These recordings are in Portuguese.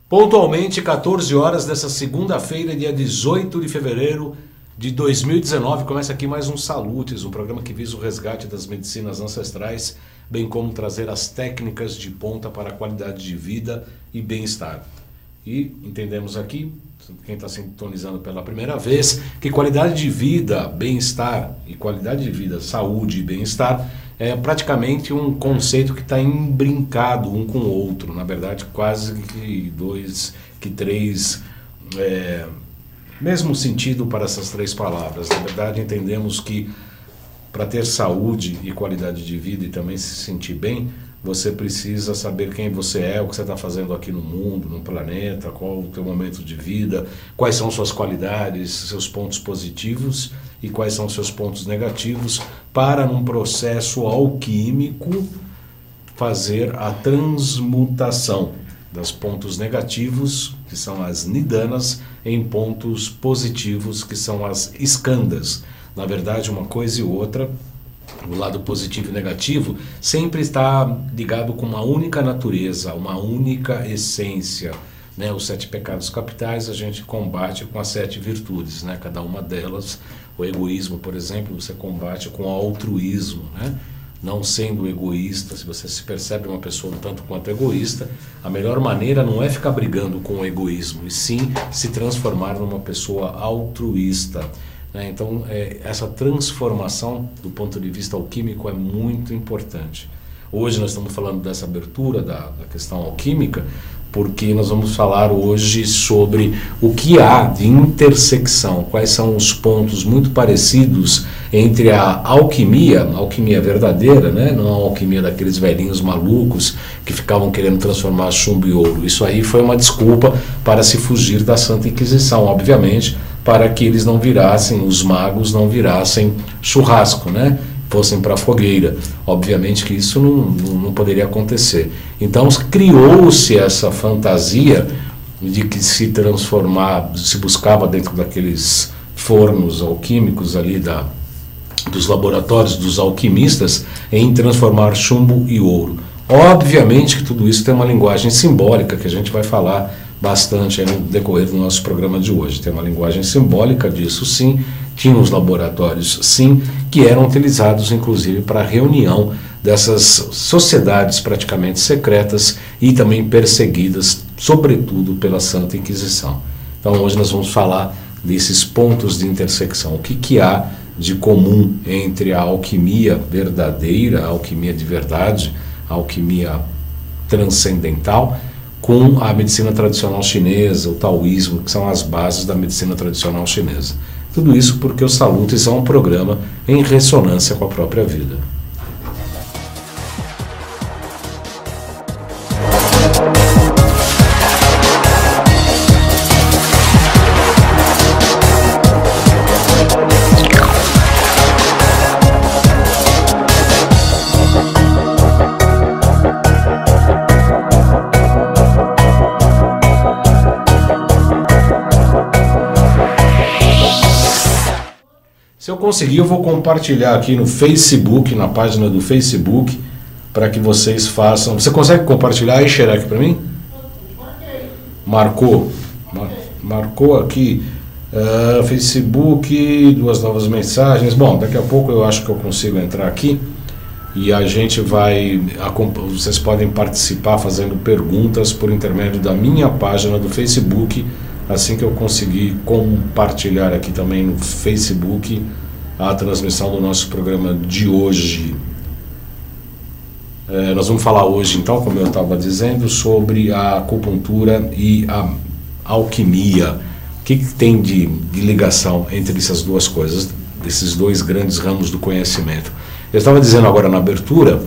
Pontualmente, 14 horas dessa segunda-feira, dia 18 de fevereiro de 2019, começa aqui mais um Salutes, um programa que visa o resgate das medicinas ancestrais, bem como trazer as técnicas de ponta para a qualidade de vida e bem-estar. E entendemos aqui, quem está sintonizando pela primeira vez, que qualidade de vida, bem-estar e qualidade de vida, saúde e bem-estar é praticamente um conceito que está imbrincado um com o outro. Na verdade, quase que três, mesmo sentido para essas três palavras. Na verdade, entendemos que para ter saúde e qualidade de vida e também se sentir bem, você precisa saber quem você é, o que você está fazendo aqui no mundo, no planeta, qual o teu momento de vida, quais são suas qualidades, seus pontos positivos e quais são seus pontos negativos, para num processo alquímico fazer a transmutação dos pontos negativos, que são as nidanas, em pontos positivos, que são as skandhas. Na verdade, uma coisa e outra, o lado positivo e negativo, sempre está ligado com uma única natureza, uma única essência. Né? Os 7 pecados capitais a gente combate com as 7 virtudes, né? Cada uma delas. O egoísmo, por exemplo, você combate com o altruísmo, né? Não sendo egoísta. Se você se percebe uma pessoa um tanto quanto egoísta, a melhor maneira não é ficar brigando com o egoísmo, e sim se transformar numa pessoa altruísta. Então, essa transformação do ponto de vista alquímico é muito importante. Hoje nós estamos falando dessa abertura da questão alquímica, porque nós vamos falar hoje sobre o que há de intersecção, quais são os pontos muito parecidos entre a alquimia verdadeira, né? Não a alquimia daqueles velhinhos malucos que ficavam querendo transformar chumbo em ouro. Isso aí foi uma desculpa para se fugir da Santa Inquisição, obviamente, para que eles não virassem, os magos não virassem churrasco, né? Fossem para a fogueira. Obviamente que isso não poderia acontecer. Então criou-se essa fantasia de que se buscava dentro daqueles fornos alquímicos ali dos laboratórios dos alquimistas em transformar chumbo e ouro. Obviamente que tudo isso tem uma linguagem simbólica que a gente vai falar bastante no decorrer do nosso programa de hoje. Tem uma linguagem simbólica disso, sim. Tinha os laboratórios, sim, que eram utilizados inclusive para a reunião dessas sociedades praticamente secretas e também perseguidas, sobretudo pela Santa Inquisição. Então hoje nós vamos falar desses pontos de intersecção. O que há de comum entre a alquimia verdadeira, a alquimia de verdade, a alquimia transcendental, com a medicina tradicional chinesa, o taoísmo, que são as bases da medicina tradicional chinesa. Tudo isso porque o Salutes é um programa em ressonância com a própria vida. Se eu conseguir, eu vou compartilhar aqui no Facebook, na página do Facebook, para que vocês façam. Você consegue compartilhar aí, Xerec, para mim? Marcou. Marcou aqui. Facebook, 2 novas mensagens. Bom, daqui a pouco eu acho que eu consigo entrar aqui e a gente vai. Vocês podem participar fazendo perguntas por intermédio da minha página do Facebook. Assim que eu conseguir compartilhar aqui também no Facebook a transmissão do nosso programa de hoje. Nós vamos falar hoje, então, como eu estava dizendo, sobre a acupuntura e a alquimia. O que tem de ligação entre essas duas coisas, esses dois grandes ramos do conhecimento? Eu estava dizendo agora na abertura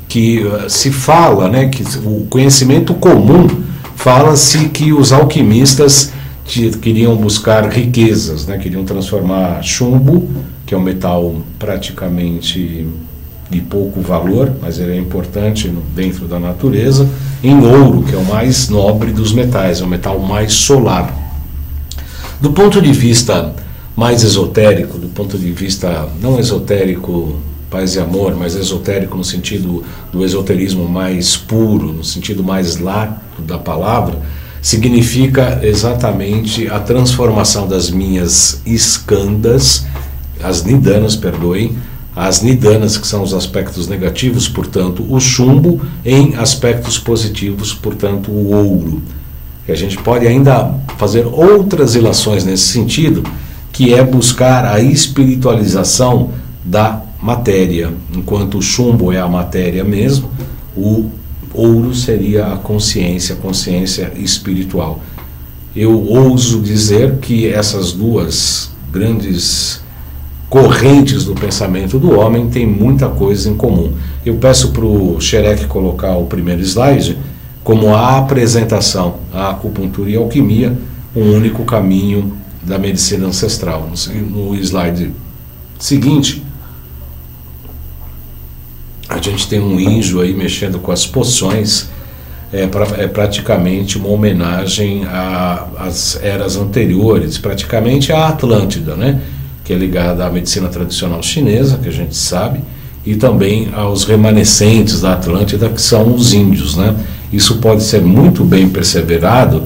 que se fala, né, que o conhecimento comum, fala-se que os alquimistas queriam buscar riquezas, né? Queriam transformar chumbo, que é um metal praticamente de pouco valor, mas ele é importante dentro da natureza, em ouro, que é o mais nobre dos metais, é o metal mais solar. Do ponto de vista mais esotérico, do ponto de vista não esotérico, paz e amor, mas esotérico no sentido do esoterismo mais puro, no sentido mais lato da palavra, significa exatamente a transformação das minhas skandhas, as nidanas, perdoem, as nidanas, que são os aspectos negativos, portanto o chumbo, em aspectos positivos, portanto o ouro. E a gente pode ainda fazer outras ilações nesse sentido, que é buscar a espiritualização da matéria. Enquanto o chumbo é a matéria mesmo, o ouro seria a consciência espiritual. Eu ouso dizer que essas duas grandes correntes do pensamento do homem têm muita coisa em comum. Eu peço para o Xerec colocar o primeiro slide como a apresentação, a acupuntura e a alquimia, um único caminho da medicina ancestral. No slide seguinte, a gente tem um índio aí mexendo com as poções, é praticamente uma homenagem às eras anteriores, praticamente à Atlântida, né? Que é ligada à medicina tradicional chinesa, que a gente sabe, e também aos remanescentes da Atlântida, que são os índios, né? Isso pode ser muito bem percebido,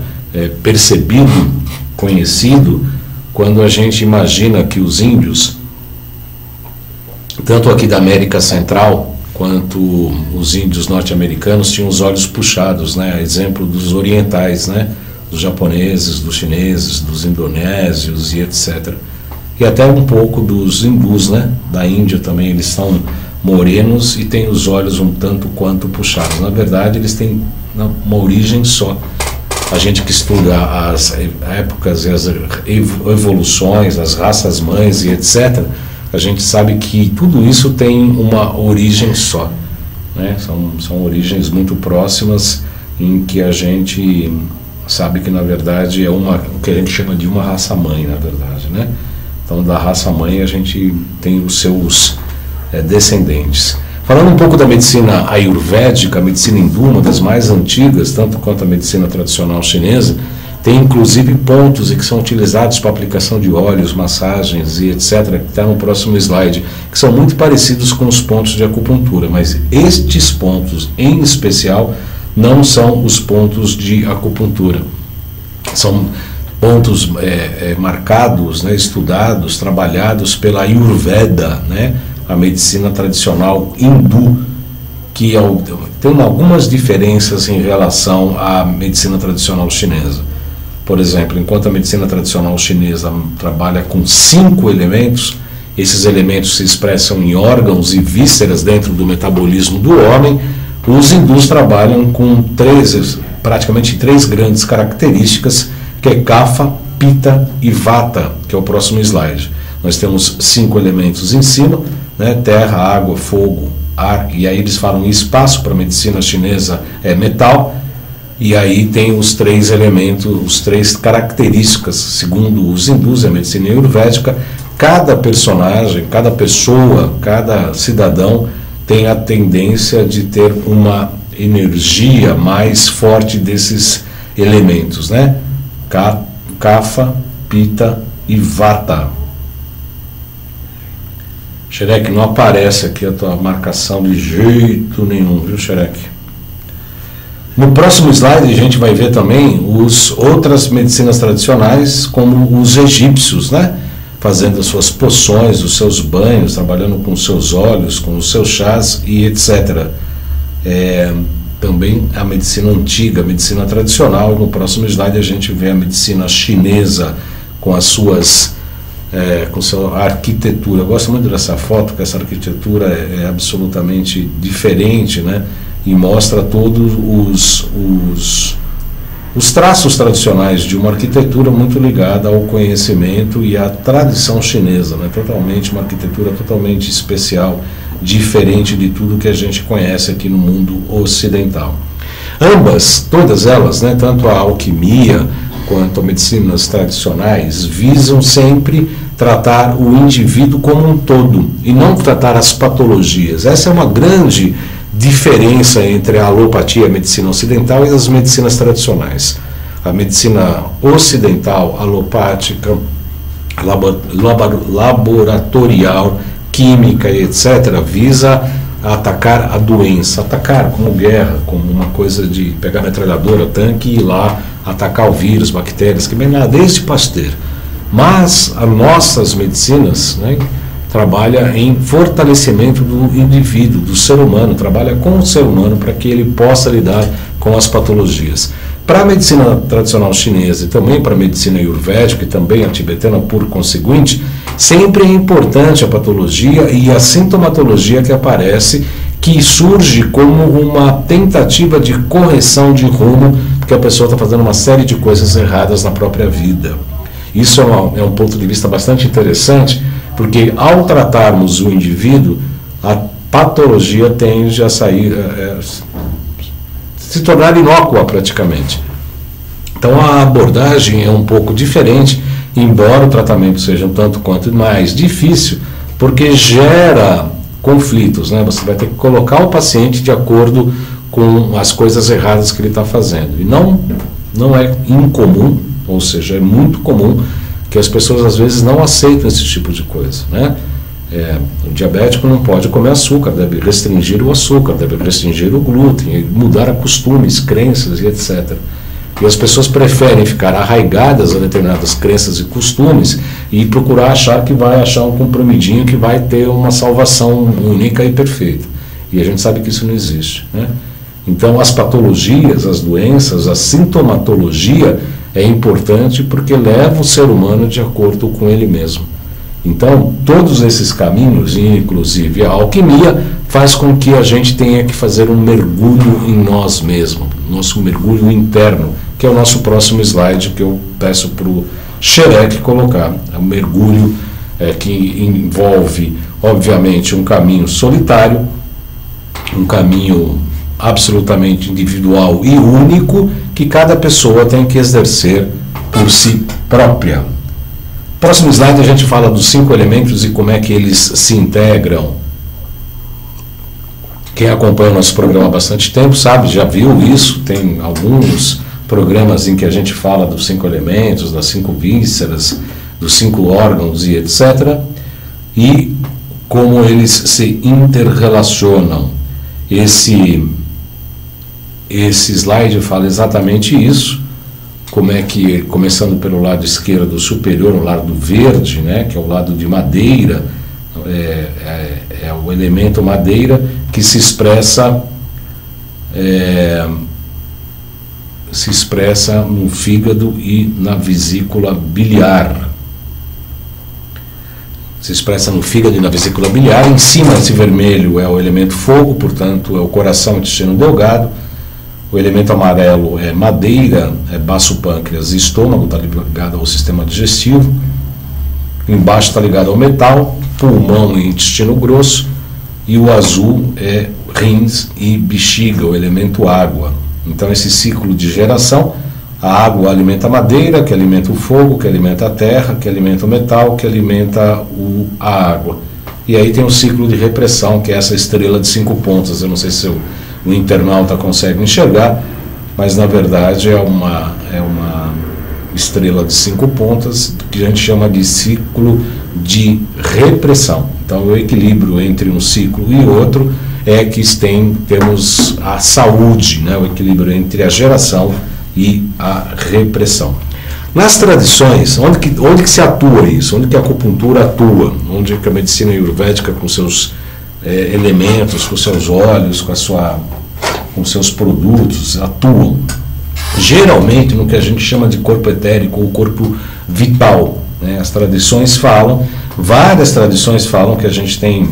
conhecido, quando a gente imagina que os índios, tanto aqui da América Central, quanto os índios norte-americanos, tinham os olhos puxados, né? Exemplo dos orientais, né? Dos japoneses, dos chineses, dos indonésios e etc. E até um pouco dos hindus, né? Da Índia também, eles são morenos e têm os olhos um tanto quanto puxados. Na verdade, eles têm uma origem só. A gente que estuda as épocas e as evoluções, as raças mães e etc., a gente sabe que tudo isso tem uma origem só, né? São origens muito próximas, em que a gente sabe que na verdade é o que a gente chama de uma raça mãe, na verdade, né? Então da raça mãe a gente tem os seus descendentes. Falando um pouco da medicina ayurvédica, a medicina hindu, uma das mais antigas, tanto quanto a medicina tradicional chinesa, tem inclusive pontos que são utilizados para aplicação de óleos, massagens e etc., que está no próximo slide, que são muito parecidos com os pontos de acupuntura, mas estes pontos em especial não são os pontos de acupuntura. São pontos marcados, né, estudados, trabalhados pela Ayurveda, né, a medicina tradicional hindu, que tem algumas diferenças em relação à medicina tradicional chinesa. Por exemplo, enquanto a medicina tradicional chinesa trabalha com 5 elementos, esses elementos se expressam em órgãos e vísceras dentro do metabolismo do homem, os hindus trabalham com praticamente 3 grandes características, que é Kapha, Pitta e Vata, que é o próximo slide. Nós temos 5 elementos em cima, né, terra, água, fogo, ar, e aí eles falam espaço, para a medicina chinesa é metal, e aí tem os 3 elementos, os 3 características, segundo os hindus, a medicina ayurvédica. Cada personagem, cada pessoa, cada cidadão tem a tendência de ter uma energia mais forte desses elementos, né? Kapha, Pitta e Vata. Xerec, não aparece aqui a tua marcação de jeito nenhum, viu, Xerec? No próximo slide a gente vai ver também outras medicinas tradicionais, como os egípcios, né? Fazendo as suas poções, os seus banhos, trabalhando com os seus óleos, com os seus chás e etc. Também a medicina antiga, a medicina tradicional, e no próximo slide a gente vê a medicina chinesa com as suas com sua arquitetura. Eu gosto muito dessa foto, porque essa arquitetura é absolutamente diferente, né? E mostra todos os traços tradicionais de uma arquitetura muito ligada ao conhecimento e à tradição chinesa, né? Uma arquitetura totalmente especial, diferente de tudo que a gente conhece aqui no mundo ocidental. Todas elas, né, tanto a alquimia quanto as medicinas tradicionais, visam sempre tratar o indivíduo como um todo e não tratar as patologias. Essa é uma grande diferença entre a alopatia, a medicina ocidental, e as medicinas tradicionais. A medicina ocidental, alopática, laboratorial, química, etc., visa a atacar a doença, atacar como guerra, como uma coisa de pegar metralhadora, tanque e ir lá atacar o vírus, bactérias, que vem lá desde Pasteur. Mas as nossas medicinas, né, trabalha em fortalecimento do indivíduo, do ser humano, trabalha com o ser humano para que ele possa lidar com as patologias. Para a medicina tradicional chinesa e também para a medicina ayurvédica e também a tibetana por conseguinte, sempre é importante a patologia e a sintomatologia que aparece, que surge como uma tentativa de correção de rumo, porque a pessoa está fazendo uma série de coisas erradas na própria vida. Isso é um ponto de vista bastante interessante, porque ao tratarmos o indivíduo, a patologia tende a sair, se tornar inócua praticamente. Então a abordagem é um pouco diferente, embora o tratamento seja um tanto quanto mais difícil, porque gera conflitos, né? Você vai ter que colocar o paciente de acordo com as coisas erradas que ele está fazendo. E não é incomum, ou seja, é muito comum que as pessoas às vezes não aceitam esse tipo de coisa, né? O diabético não pode comer açúcar, deve restringir o açúcar, deve restringir o glúten, mudar costumes, crenças e etc. E as pessoas preferem ficar arraigadas a determinadas crenças e costumes e procurar achar que vai achar um comprimidinho que vai ter uma salvação única e perfeita. E a gente sabe que isso não existe, né? Então as patologias, as doenças, a sintomatologia é importante porque leva o ser humano de acordo com ele mesmo. Então, todos esses caminhos, inclusive a alquimia, faz com que a gente tenha que fazer um mergulho em nós mesmos, nosso mergulho interno, que é o nosso próximo slide, que eu peço para o Xerec colocar. É um mergulho que envolve, obviamente, um caminho solitário, um caminho absolutamente individual e único, que cada pessoa tem que exercer por si própria. Próximo slide a gente fala dos 5 elementos e como é que eles se integram. Quem acompanha o nosso programa há bastante tempo sabe, já viu isso, tem alguns programas em que a gente fala dos 5 elementos, das 5 vísceras, dos 5 órgãos e etc. E como eles se interrelacionam. Esse slide fala exatamente isso. Como é que, começando pelo lado esquerdo superior, o lado verde, né, que é o lado de madeira, é o elemento madeira que se expressa no fígado e na vesícula biliar. Se expressa no fígado e na vesícula biliar. Em cima, esse vermelho é o elemento fogo, portanto, é o coração e intestino delgado. O elemento amarelo é madeira, é baço, pâncreas e estômago, está ligado ao sistema digestivo. Embaixo está ligado ao metal, pulmão e intestino grosso. E o azul é rins e bexiga, o elemento água. Então esse ciclo de geração, a água alimenta a madeira, que alimenta o fogo, que alimenta a terra, que alimenta o metal, que alimenta a água. E aí tem o ciclo de repressão, que é essa estrela de 5 pontas. Eu não sei se o internauta consegue enxergar, mas na verdade é uma estrela de 5 pontas que a gente chama de ciclo de repressão. Então o equilíbrio entre um ciclo e outro é que temos a saúde, né? O equilíbrio entre a geração e a repressão. Nas tradições, onde que se atua isso? Onde que a acupuntura atua? Onde que a medicina ayurvédica com seus elementos, com seus óleos, com seus produtos atuam? Geralmente no que a gente chama de corpo etérico ou corpo vital, né? As tradições falam, várias tradições falam que a gente tem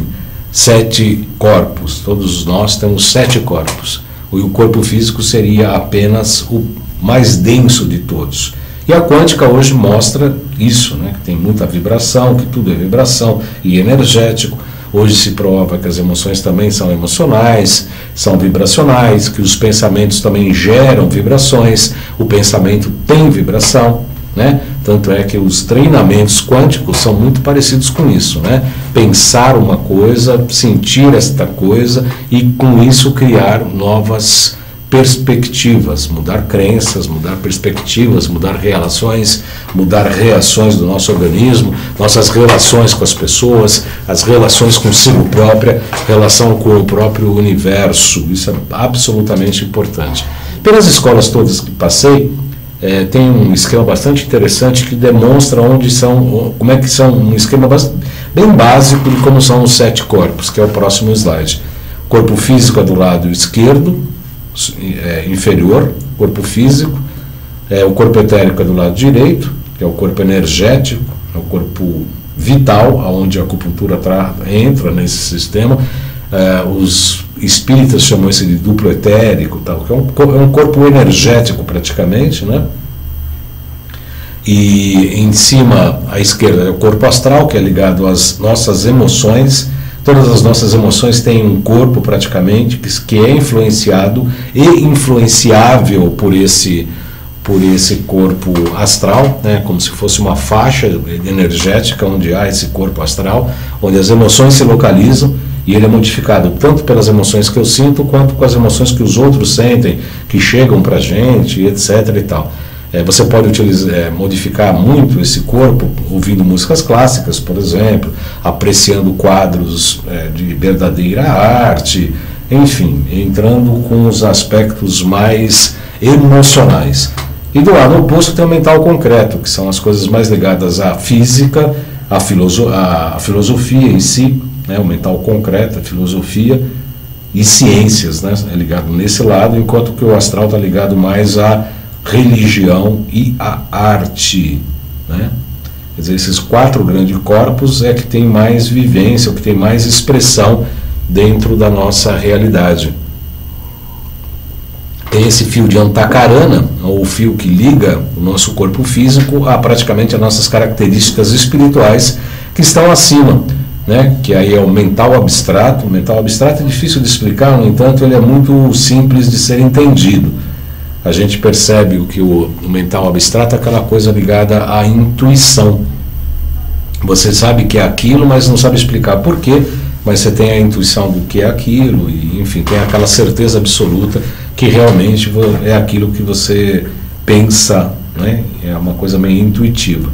7 corpos, todos nós temos 7 corpos, e o corpo físico seria apenas o mais denso de todos. E a quântica hoje mostra isso, né? Que tem muita vibração, que tudo é vibração e energético. Hoje se prova que as emoções também são emocionais, são vibracionais, que os pensamentos também geram vibrações, o pensamento tem vibração, né? Tanto é que os treinamentos quânticos são muito parecidos com isso, né? Pensar uma coisa, sentir esta coisa e com isso criar novas perspectivas, mudar crenças, mudar perspectivas, mudar relações, mudar reações do nosso organismo, nossas relações com as pessoas, as relações consigo própria, relação com o próprio universo. Isso é absolutamente importante. Pelas escolas todas que passei, tem um esquema bastante interessante que demonstra como é que são, um esquema bem básico de como são os 7 corpos, que é o próximo slide. O corpo físico é do lado esquerdo, inferior, corpo físico, o corpo etérico é do lado direito, que é o corpo energético, é o corpo vital, onde a acupuntura entra nesse sistema. Os espíritas chamam isso de duplo etérico, tal, que é um corpo energético praticamente, né? E em cima, à esquerda, é o corpo astral, que é ligado às nossas emoções. Todas as nossas emoções têm um corpo praticamente que é influenciado e influenciável por esse corpo astral, né? Como se fosse uma faixa energética onde há esse corpo astral, onde as emoções se localizam, e ele é modificado tanto pelas emoções que eu sinto, quanto com as emoções que os outros sentem, que chegam para a gente, etc. e tal. Você pode modificar muito esse corpo ouvindo músicas clássicas, por exemplo, apreciando quadros de verdadeira arte, enfim, entrando com os aspectos mais emocionais. E do lado oposto tem o mental concreto, que são as coisas mais ligadas à física, à filosofia em si, né, o mental concreto, a filosofia e ciências, né, é ligado nesse lado, enquanto que o astral está ligado mais à religião e à arte, né? Quer dizer, esses 4 grandes corpos é que tem mais vivência, o que tem mais expressão dentro da nossa realidade. Tem esse fio de Antakarana, ou o fio que liga o nosso corpo físico a praticamente as nossas características espirituais que estão acima, né? Que aí é o mental abstrato. O mental abstrato é difícil de explicar, no entanto, ele é muito simples de ser entendido. A gente percebe que o mental abstrato é aquela coisa ligada à intuição. Você sabe que é aquilo, mas não sabe explicar por quê, mas você tem a intuição do que é aquilo, e enfim, tem aquela certeza absoluta que realmente é aquilo que você pensa, né? É uma coisa meio intuitiva.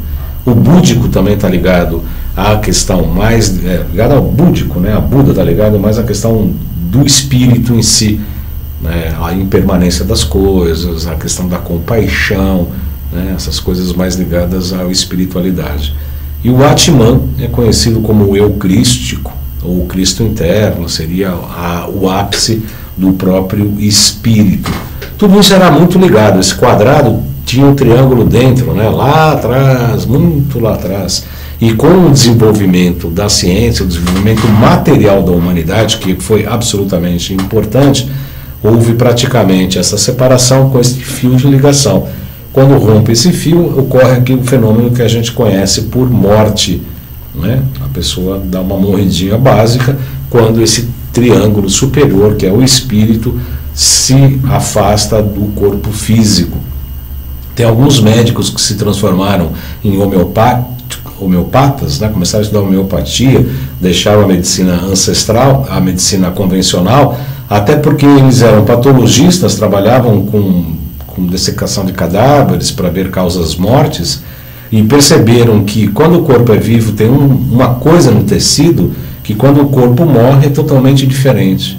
O búdico também está ligado à questão mais, ligado ao búdico, né? A Buda está ligado mais à questão do espírito em si, né? A impermanência das coisas, a questão da compaixão, né? Essas coisas mais ligadas à espiritualidade. E o Atman é conhecido como o eu crístico, ou o Cristo interno, seria o ápice do próprio espírito. Tudo isso era muito ligado. Esse quadrado tinha um triângulo dentro, né? Lá atrás, muito lá atrás. E com o desenvolvimento da ciência, o desenvolvimento material da humanidade, que foi absolutamente importante, houve praticamente essa separação com esse fio de ligação. Quando rompe esse fio, ocorre aqui o fenômeno que a gente conhece por morte, né? A pessoa dá uma morridinha básica quando esse triângulo superior, que é o espírito, se afasta do corpo físico. Tem alguns médicos que se transformaram em homeopatas, né? Começaram a estudar homeopatia, deixaram a medicina ancestral, a medicina convencional, até porque eles eram patologistas, trabalhavam com dessecação de cadáveres para ver causas mortes, e perceberam que quando o corpo é vivo tem uma coisa no tecido que quando o corpo morre é totalmente diferente,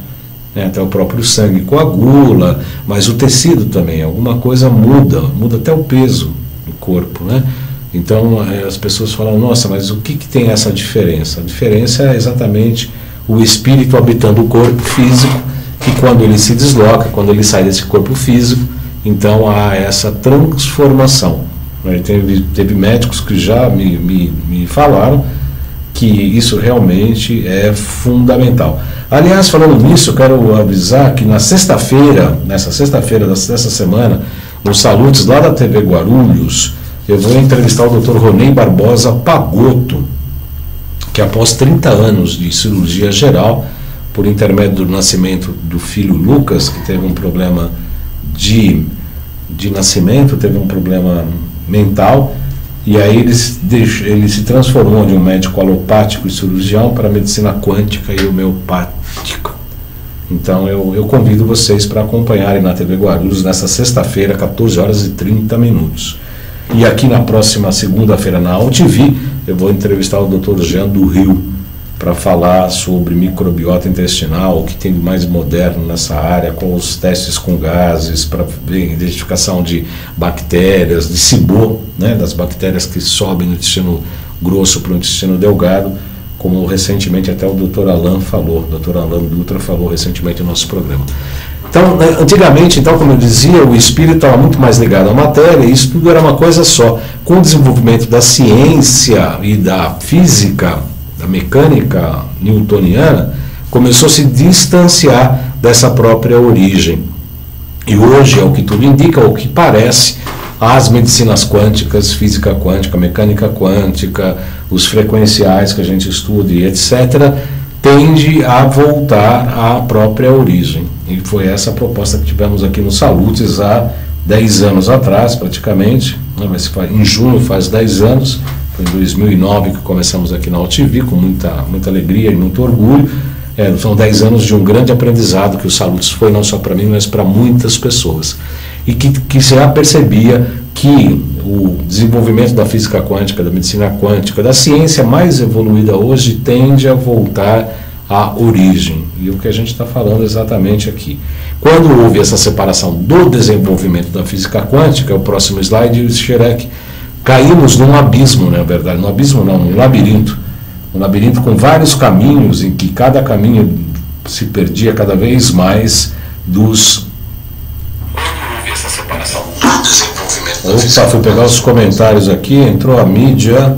né? Até o próprio sangue coagula, mas o tecido também, alguma coisa muda até o peso do corpo, né? Então as pessoas falam, nossa, mas o que tem essa diferença? A diferença é exatamente o espírito habitando o corpo físico, que quando ele se desloca, quando ele sai desse corpo físico, então há essa transformação. Teve médicos que já me falaram que isso realmente é fundamental. Aliás, falando nisso, eu quero avisar que nessa sexta-feira dessa semana, nos Salutes lá da TV Guarulhos, eu vou entrevistar o Dr. Ronei Barbosa Pagotto, que após 30 anos de cirurgia geral, por intermédio do nascimento do filho Lucas, que teve um problema de nascimento, teve um problema mental, e aí ele se transformou de um médico alopático e cirurgião para a medicina quântica e homeopática. Então eu convido vocês para acompanharem na TV Guarulhos nessa sexta-feira, 14 horas e 30 minutos. E aqui na próxima segunda-feira na AltV, eu vou entrevistar o Dr. Jean do Rio para falar sobre microbiota intestinal, o que tem de mais moderno nessa área, com os testes com gases, para ver identificação de bactérias, de SIBO, né, das bactérias que sobem no intestino grosso para o intestino delgado, como recentemente até o Dr. Alain falou, o Dr. Alain Dutra falou recentemente no nosso programa. Então, antigamente, então, como eu dizia, o espírito estava muito mais ligado à matéria, e isso tudo era uma coisa só. Com o desenvolvimento da ciência e da física, da mecânica newtoniana, começou a se distanciar dessa própria origem. E hoje, ao que tudo indica, ao que parece, as medicinas quânticas, física quântica, mecânica quântica, os frequenciais que a gente estuda e etc., tende a voltar à própria origem. E foi essa a proposta que tivemos aqui no Salutes há 10 anos atrás, praticamente, né? Mas em junho faz 10 anos, foi em 2009 que começamos aqui na AltV, com muita alegria e muito orgulho. São 10 anos de um grande aprendizado que o Salutes foi não só para mim, mas para muitas pessoas. E que já percebia que o desenvolvimento da física quântica, da medicina quântica, da ciência mais evoluída hoje tende a voltar à origem. E o que a gente está falando exatamente aqui. Quando houve essa separação do desenvolvimento da física quântica, o próximo slide, Xerec, caímos num abismo, na verdade, num abismo não, num labirinto. Um labirinto com vários caminhos, em que cada caminho se perdia cada vez mais dos... essa separação do desenvolvimento. Opa, fui pegar os comentários aqui, entrou a mídia,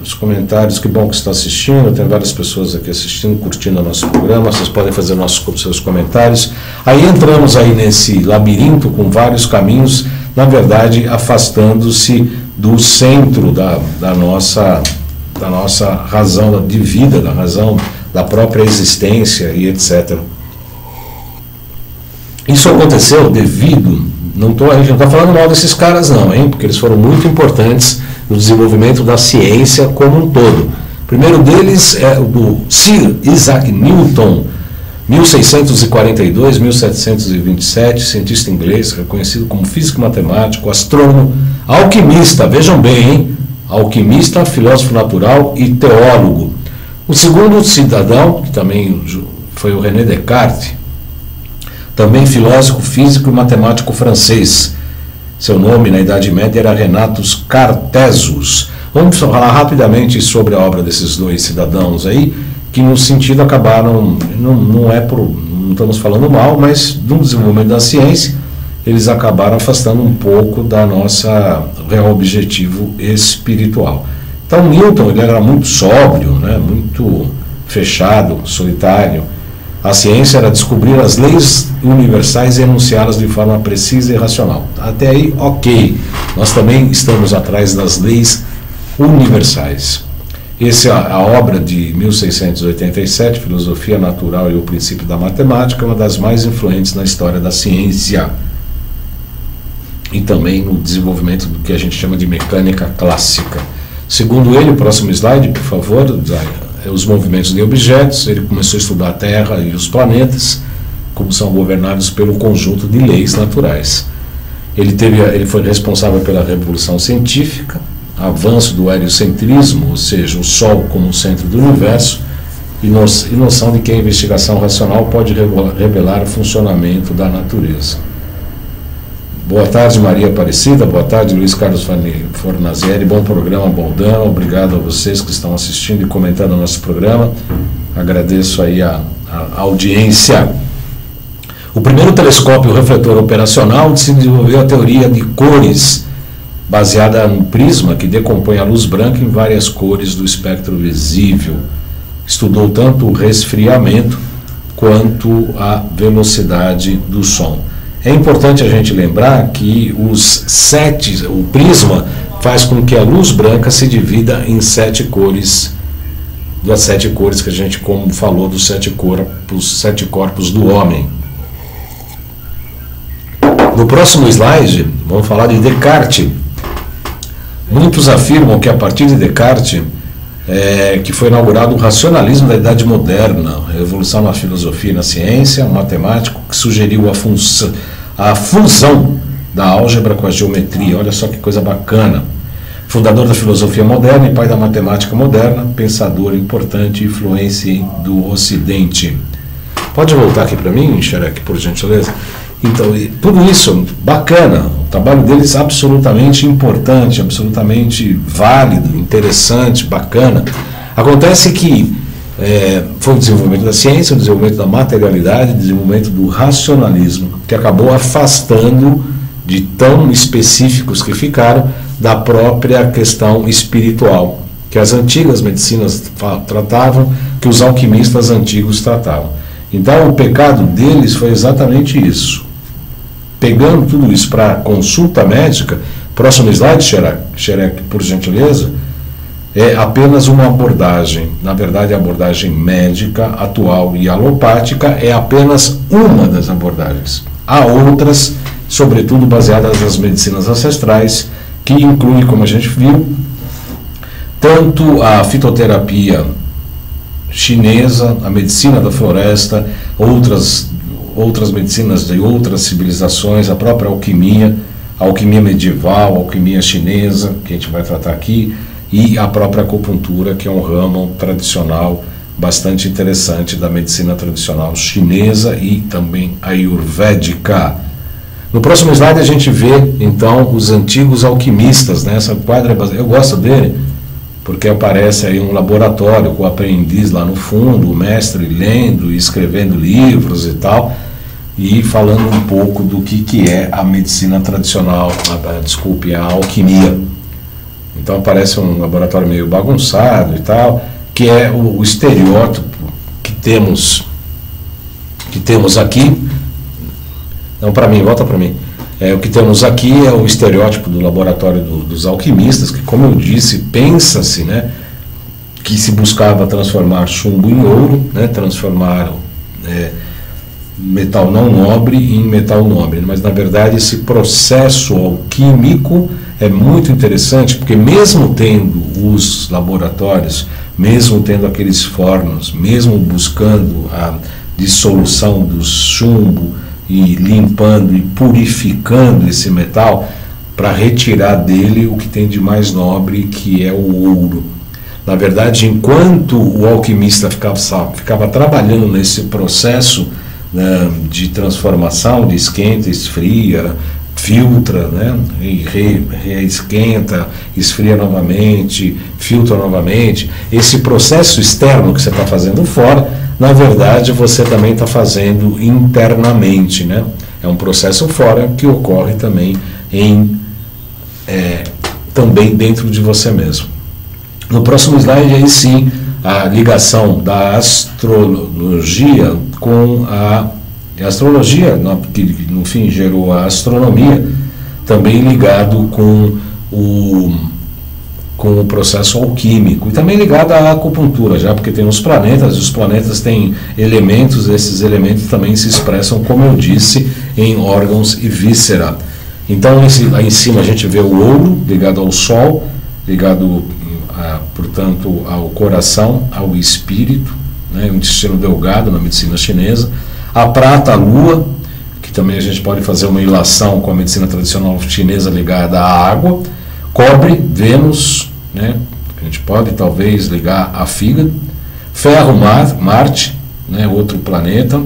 os comentários, que bom que você está assistindo, tem várias pessoas aqui assistindo, curtindo o nosso programa, vocês podem fazer seus comentários. Aí entramos aí nesse labirinto com vários caminhos, na verdade afastando-se do centro da nossa razão de vida, da razão da própria existência e etc. Isso aconteceu devido, a gente não está falando mal desses caras não, hein, porque eles foram muito importantes no desenvolvimento da ciência como um todo. O primeiro deles é o do Sir Isaac Newton, 1642-1727, cientista inglês, reconhecido como físico e matemático, astrônomo, alquimista, vejam bem, hein? Alquimista, filósofo natural e teólogo. O segundo cidadão, que também foi o René Descartes, também filósofo, físico e matemático francês. Seu nome na Idade Média era Renatus Cartesius. Vamos falar rapidamente sobre a obra desses dois cidadãos aí, que no sentido acabaram, não estamos falando mal, mas no desenvolvimento da ciência, eles acabaram afastando um pouco da nossa real objetivo espiritual. Então Newton, ele era muito sóbrio, né, muito fechado, solitário. A ciência era descobrir as leis universais e enunciá-las de forma precisa e racional. Até aí, ok. Nós também estamos atrás das leis universais. Essa é a obra de 1687, Filosofia Natural e o Princípio da Matemática, uma das mais influentes na história da ciência. E também no desenvolvimento do que a gente chama de mecânica clássica. Segundo ele, o próximo slide, por favor, os movimentos de objetos. Ele começou a estudar a Terra e os planetas, como são governados pelo conjunto de leis naturais. Ele foi responsável pela Revolução Científica, avanço do heliocentrismo, ou seja, o Sol como o centro do universo, e noção de que a investigação racional pode revelar o funcionamento da natureza. Boa tarde, Maria Aparecida. Boa tarde, Luiz Carlos Fornazieri. Bom programa, Baldão. Obrigado a vocês que estão assistindo e comentando o nosso programa. Agradeço aí a audiência. O primeiro telescópio refletor operacional desenvolveu a teoria de cores, baseada no prisma que decompõe a luz branca em várias cores do espectro visível. Estudou tanto o resfriamento quanto a velocidade do som. É importante a gente lembrar que o prisma faz com que a luz branca se divida em 7 cores, das 7 cores que a gente, como falou, dos 7 corpos do homem. No próximo slide, vamos falar de Descartes. Muitos afirmam que a partir de Descartes, que foi inaugurado o racionalismo da Idade Moderna, revolução na filosofia e na ciência, um matemático que sugeriu a fusão da álgebra com a geometria. Olha só que coisa bacana. Fundador da filosofia moderna e pai da matemática moderna, pensador importante e influência do Ocidente. Pode voltar aqui para mim, Xerec, por gentileza? Então, tudo isso, bacana, o trabalho deles absolutamente importante, absolutamente válido, interessante, bacana. Acontece que foi o desenvolvimento da ciência, o desenvolvimento da materialidade, o desenvolvimento do racionalismo, que acabou afastando de tão específicos que ficaram da própria questão espiritual, que as antigas medicinas tratavam, que os alquimistas antigos tratavam. Então, o pecado deles foi exatamente isso. Pegando tudo isso para consulta médica, próximo slide, Xerec, por gentileza, é apenas uma abordagem. Na verdade, a abordagem médica, atual e alopática é apenas uma das abordagens. Há outras, sobretudo baseadas nas medicinas ancestrais, que inclui, como a gente viu, tanto a fitoterapia chinesa, a medicina da floresta, outras medicinas de outras civilizações, a própria alquimia, a alquimia medieval, a alquimia chinesa, que a gente vai tratar aqui, e a própria acupuntura, que é um ramo tradicional bastante interessante da medicina tradicional chinesa e também ayurvédica. No próximo slide a gente vê, então, os antigos alquimistas, né? Essa quadra, eu gosto dele, porque aparece aí um laboratório com o aprendiz lá no fundo, o mestre lendo e escrevendo livros e tal, e falando um pouco do que é a medicina tradicional, a alquimia. Então aparece um laboratório meio bagunçado e tal, que é o estereótipo que temos aqui. Não, para mim, volta para mim. O que temos aqui é o estereótipo do laboratório dos alquimistas, que, como eu disse, pensa-se, né, que se buscava transformar chumbo em ouro, né, transformar metal não nobre em metal nobre. Mas, na verdade, esse processo alquímico é muito interessante, porque mesmo tendo os laboratórios, mesmo tendo aqueles fornos, mesmo buscando a dissolução do chumbo, e limpando e purificando esse metal para retirar dele o que tem de mais nobre, que é o ouro. Na verdade, enquanto o alquimista ficava trabalhando nesse processo, né, de transformação, de esquenta, esfria, filtra, né, e reesquenta, esfria novamente, filtra novamente, esse processo externo que você está fazendo fora, na verdade, você também está fazendo internamente, né? É um processo fora que ocorre também também dentro de você mesmo. No próximo slide, aí sim, a ligação da astrologia com a astrologia, que no fim gerou a astronomia, também ligado com o processo alquímico, e também ligado à acupuntura, já porque tem os planetas, e os planetas têm elementos, esses elementos também se expressam, como eu disse, em órgãos e víscera. Então, lá em cima a gente vê o ouro ligado ao sol, ligado, portanto, ao coração, ao espírito, né, o intestino delgado na medicina chinesa, a prata, a lua, que também a gente pode fazer uma ilação com a medicina tradicional chinesa ligada à água, cobre, Vênus, né? A gente pode talvez ligar a fígado, ferro, Marte, né? Outro planeta,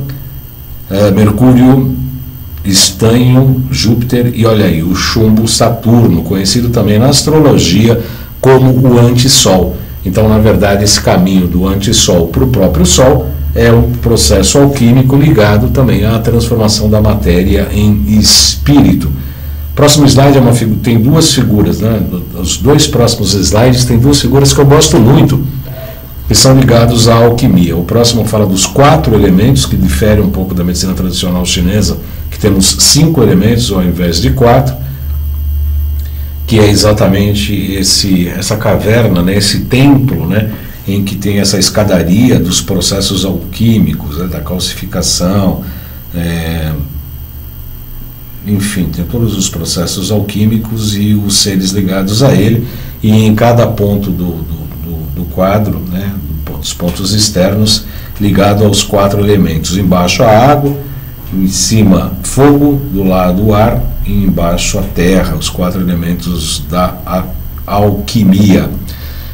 Mercúrio, estanho, Júpiter e olha aí, o chumbo, Saturno, conhecido também na astrologia como o antissol. Então, na verdade, esse caminho do antissol para o próprio Sol é um processo alquímico ligado também à transformação da matéria em espírito. Próximo slide tem duas figuras, né? Os dois próximos slides tem duas figuras que eu gosto muito, que são ligados à alquimia. O próximo fala dos 4 elementos, que diferem um pouco da medicina tradicional chinesa, que temos 5 elementos ao invés de 4, que é exatamente essa caverna, né? Esse templo, né? Em que tem essa escadaria dos processos alquímicos, né? Da calcificação, enfim, tem todos os processos alquímicos e os seres ligados a ele, e em cada ponto do quadro, né, dos pontos externos, ligado aos 4 elementos. Embaixo a água, em cima fogo, do lado o ar e embaixo a terra, os 4 elementos da alquimia.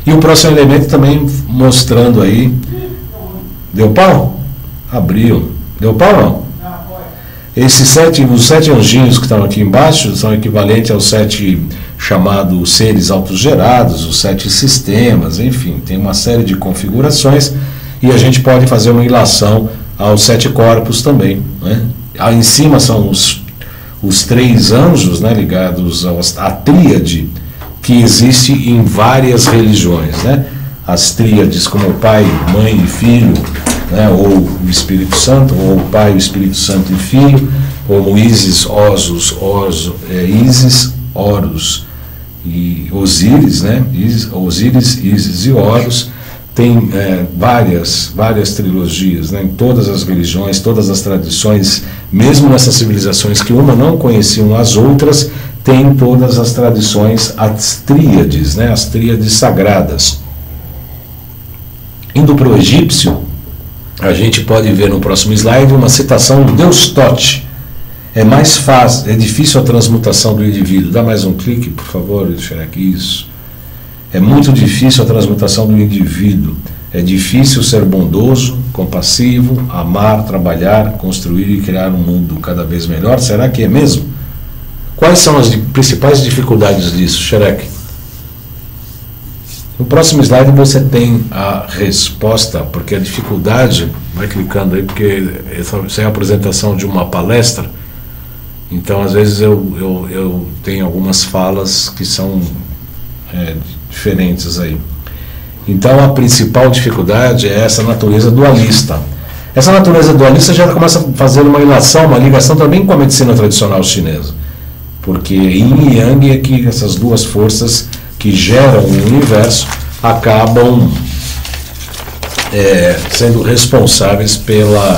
E o próximo elemento também mostrando aí. Deu pau? Abriu. Deu pau não? Os 7 anjinhos que estão aqui embaixo são equivalentes aos 7 chamados seres autogerados, os 7 sistemas, enfim, tem uma série de configurações e a gente pode fazer uma ilação aos 7 corpos também, né? Aí em cima são os 3 anjos, né, ligados à tríade que existe em várias religiões, né? As tríades como Pai, Mãe e Filho, né, ou o Espírito Santo, ou o Pai, o Espírito Santo e Filho, como Ísis, Ísis, Horus e Osíris, né? Osíris, Ísis e Horus. Tem várias trilogias, né, em todas as religiões, todas as tradições, mesmo nessas civilizações que uma não conheciam as outras, tem todas as tradições, as tríades, né, as tríades sagradas. Indo para o egípcio, a gente pode ver no próximo slide uma citação do Deus Tote. É mais fácil, é difícil a transmutação do indivíduo. Dá mais um clique, por favor, Shrek, isso. É muito difícil a transmutação do indivíduo. É difícil ser bondoso, compassivo, amar, trabalhar, construir e criar um mundo cada vez melhor. Será que é mesmo? Quais são as principais dificuldades disso, Shrek? No próximo slide você tem a resposta, porque a dificuldade, vai clicando aí, porque essa é a apresentação de uma palestra, então às vezes eu tenho algumas falas que são diferentes aí. Então a principal dificuldade é essa natureza dualista. Essa natureza dualista já começa a fazer uma ilação, uma ligação também com a medicina tradicional chinesa, porque Yin e Yang é que essas duas forças que geram o universo acabam sendo responsáveis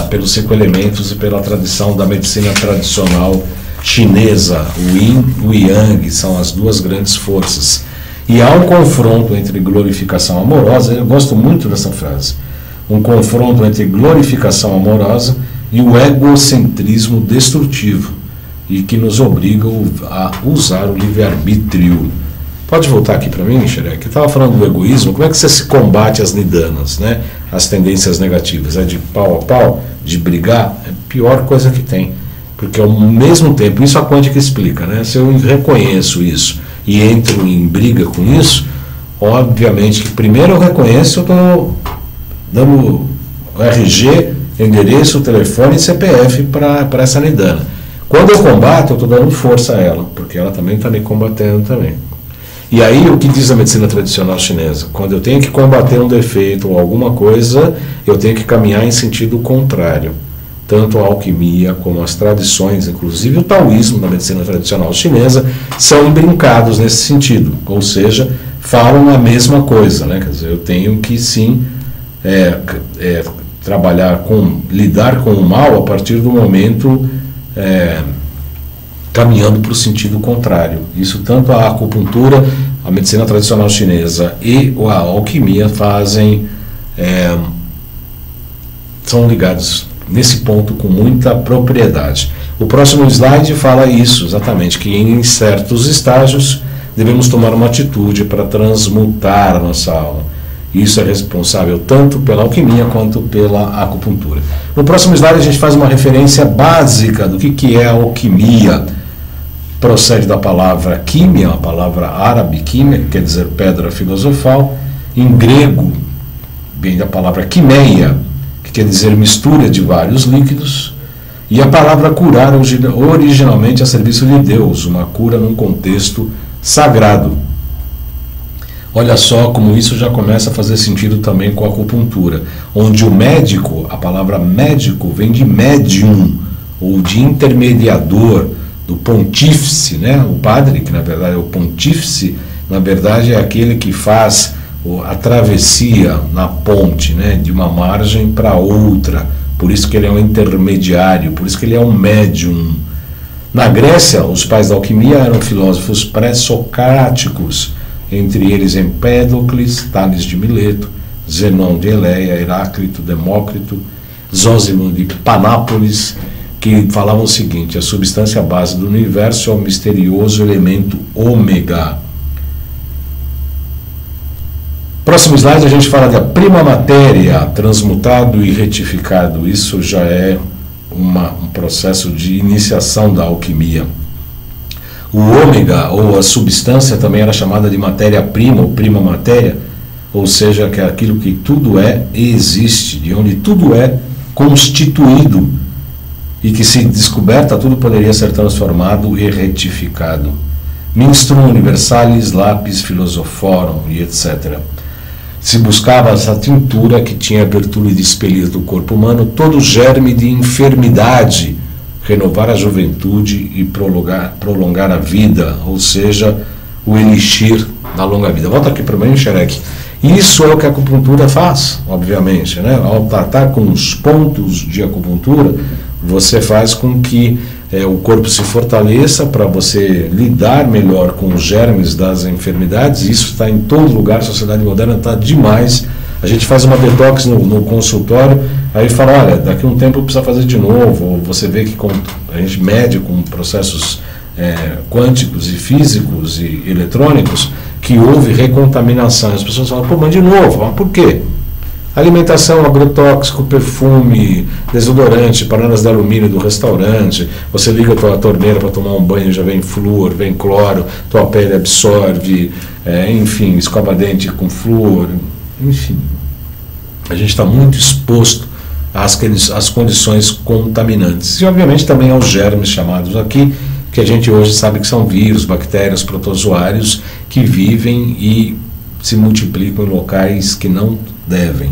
pelos 5 elementos e pela tradição da medicina tradicional chinesa. O Yin e o Yang são as duas grandes forças. E há um confronto entre glorificação amorosa, eu gosto muito dessa frase, um confronto entre glorificação amorosa e o egocentrismo destrutivo, e que nos obriga a usar o livre-arbítrio. Pode voltar aqui para mim, Shrek? Eu estava falando do egoísmo. Como é que você se combate as nidanas, né? As tendências negativas? É de pau a pau? De brigar? É a pior coisa que tem. Porque ao mesmo tempo, isso a quântica explica, né? Se eu reconheço isso e entro em briga com isso, obviamente que primeiro eu reconheço, eu estou dando o RG, endereço, telefone e CPF para essa nidana. Quando eu combato, eu estou dando força a ela, porque ela também está me combatendo também. E aí, o que diz a medicina tradicional chinesa? Quando eu tenho que combater um defeito ou alguma coisa, eu tenho que caminhar em sentido contrário. Tanto a alquimia como as tradições, inclusive o taoísmo da medicina tradicional chinesa, são brincados nesse sentido. Ou seja, falam a mesma coisa, né? Quer dizer, eu tenho que sim lidar com o mal a partir do momento caminhando para o sentido contrário. Isso tanto a acupuntura, a medicina tradicional chinesa e a alquimia são ligados nesse ponto com muita propriedade. O próximo slide fala isso, exatamente, que em certos estágios devemos tomar uma atitude para transmutar a nossa alma. Isso é responsável tanto pela alquimia quanto pela acupuntura. No próximo slide a gente faz uma referência básica do que é a alquimia. Procede da palavra químia, a palavra árabe químia, que quer dizer pedra filosofal. Em grego, vem da palavra quimeia, que quer dizer mistura de vários líquidos. E a palavra curar, originalmente a serviço de Deus, uma cura num contexto sagrado. Olha só como isso já começa a fazer sentido também com a acupuntura, onde o médico, a palavra médico vem de médium, ou de intermediador, do pontífice, né? O padre, que na verdade é o pontífice, na verdade é aquele que faz a travessia na ponte, né? De uma margem para outra, por isso que ele é um intermediário, por isso que ele é um médium. Na Grécia, os pais da alquimia eram filósofos pré-socráticos, entre eles Empédocles, Tales de Mileto, Zenon de Eleia, Heráclito, Demócrito, Zósimo de Panápolis, que falavam o seguinte: a substância base do universo é o misterioso elemento ômega. Próximo slide a gente fala da prima matéria, transmutado e retificado. Isso já é um processo de iniciação da alquimia. O ômega, ou a substância, também era chamada de matéria-prima, ou prima matéria, ou seja, que é aquilo que tudo é e existe, de onde tudo é constituído, e que, se descoberta, tudo poderia ser transformado e retificado. Minstrum universalis, lapis philosophorum, e etc. Se buscava essa tintura que tinha a virtude de expelir do corpo humano todo germe de enfermidade, renovar a juventude e prolongar a vida, ou seja, o elixir da longa vida. Volta aqui para mim, Xerec. Isso é o que a acupuntura faz, obviamente, né? Ao tratar com os pontos de acupuntura, você faz com que o corpo se fortaleça para você lidar melhor com os germes das enfermidades. Isso está em todo lugar, a sociedade moderna está demais. A gente faz uma detox no consultório, aí fala, olha, daqui a um tempo precisa fazer de novo. Ou você vê que a gente mede com processos quânticos e físicos e eletrônicos que houve recontaminação. As pessoas falam, pô, mas de novo, mas por quê? Alimentação, agrotóxico, perfume, desodorante, panelas de alumínio do restaurante, você liga a tua torneira para tomar um banho, já vem flúor, vem cloro, tua pele absorve, enfim, escova dente com flúor, enfim. A gente está muito exposto às condições contaminantes. E, obviamente, também aos germes chamados aqui, que a gente hoje sabe que são vírus, bactérias, protozoários, que vivem e se multiplicam em locais que não devem.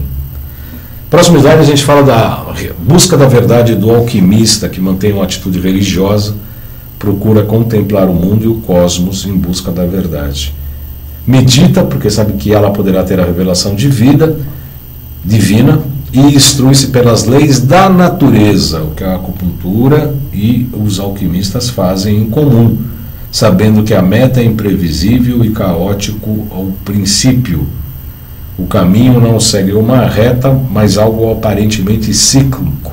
Próximo slide a gente fala da busca da verdade do alquimista, que mantém uma atitude religiosa, procura contemplar o mundo e o cosmos em busca da verdade. Medita, porque sabe que ela poderá ter a revelação divina, e instrui-se pelas leis da natureza, o que a acupuntura e os alquimistas fazem em comum, sabendo que a meta é imprevisível e caótico ao princípio. O caminho não segue uma reta, mas algo aparentemente cíclico,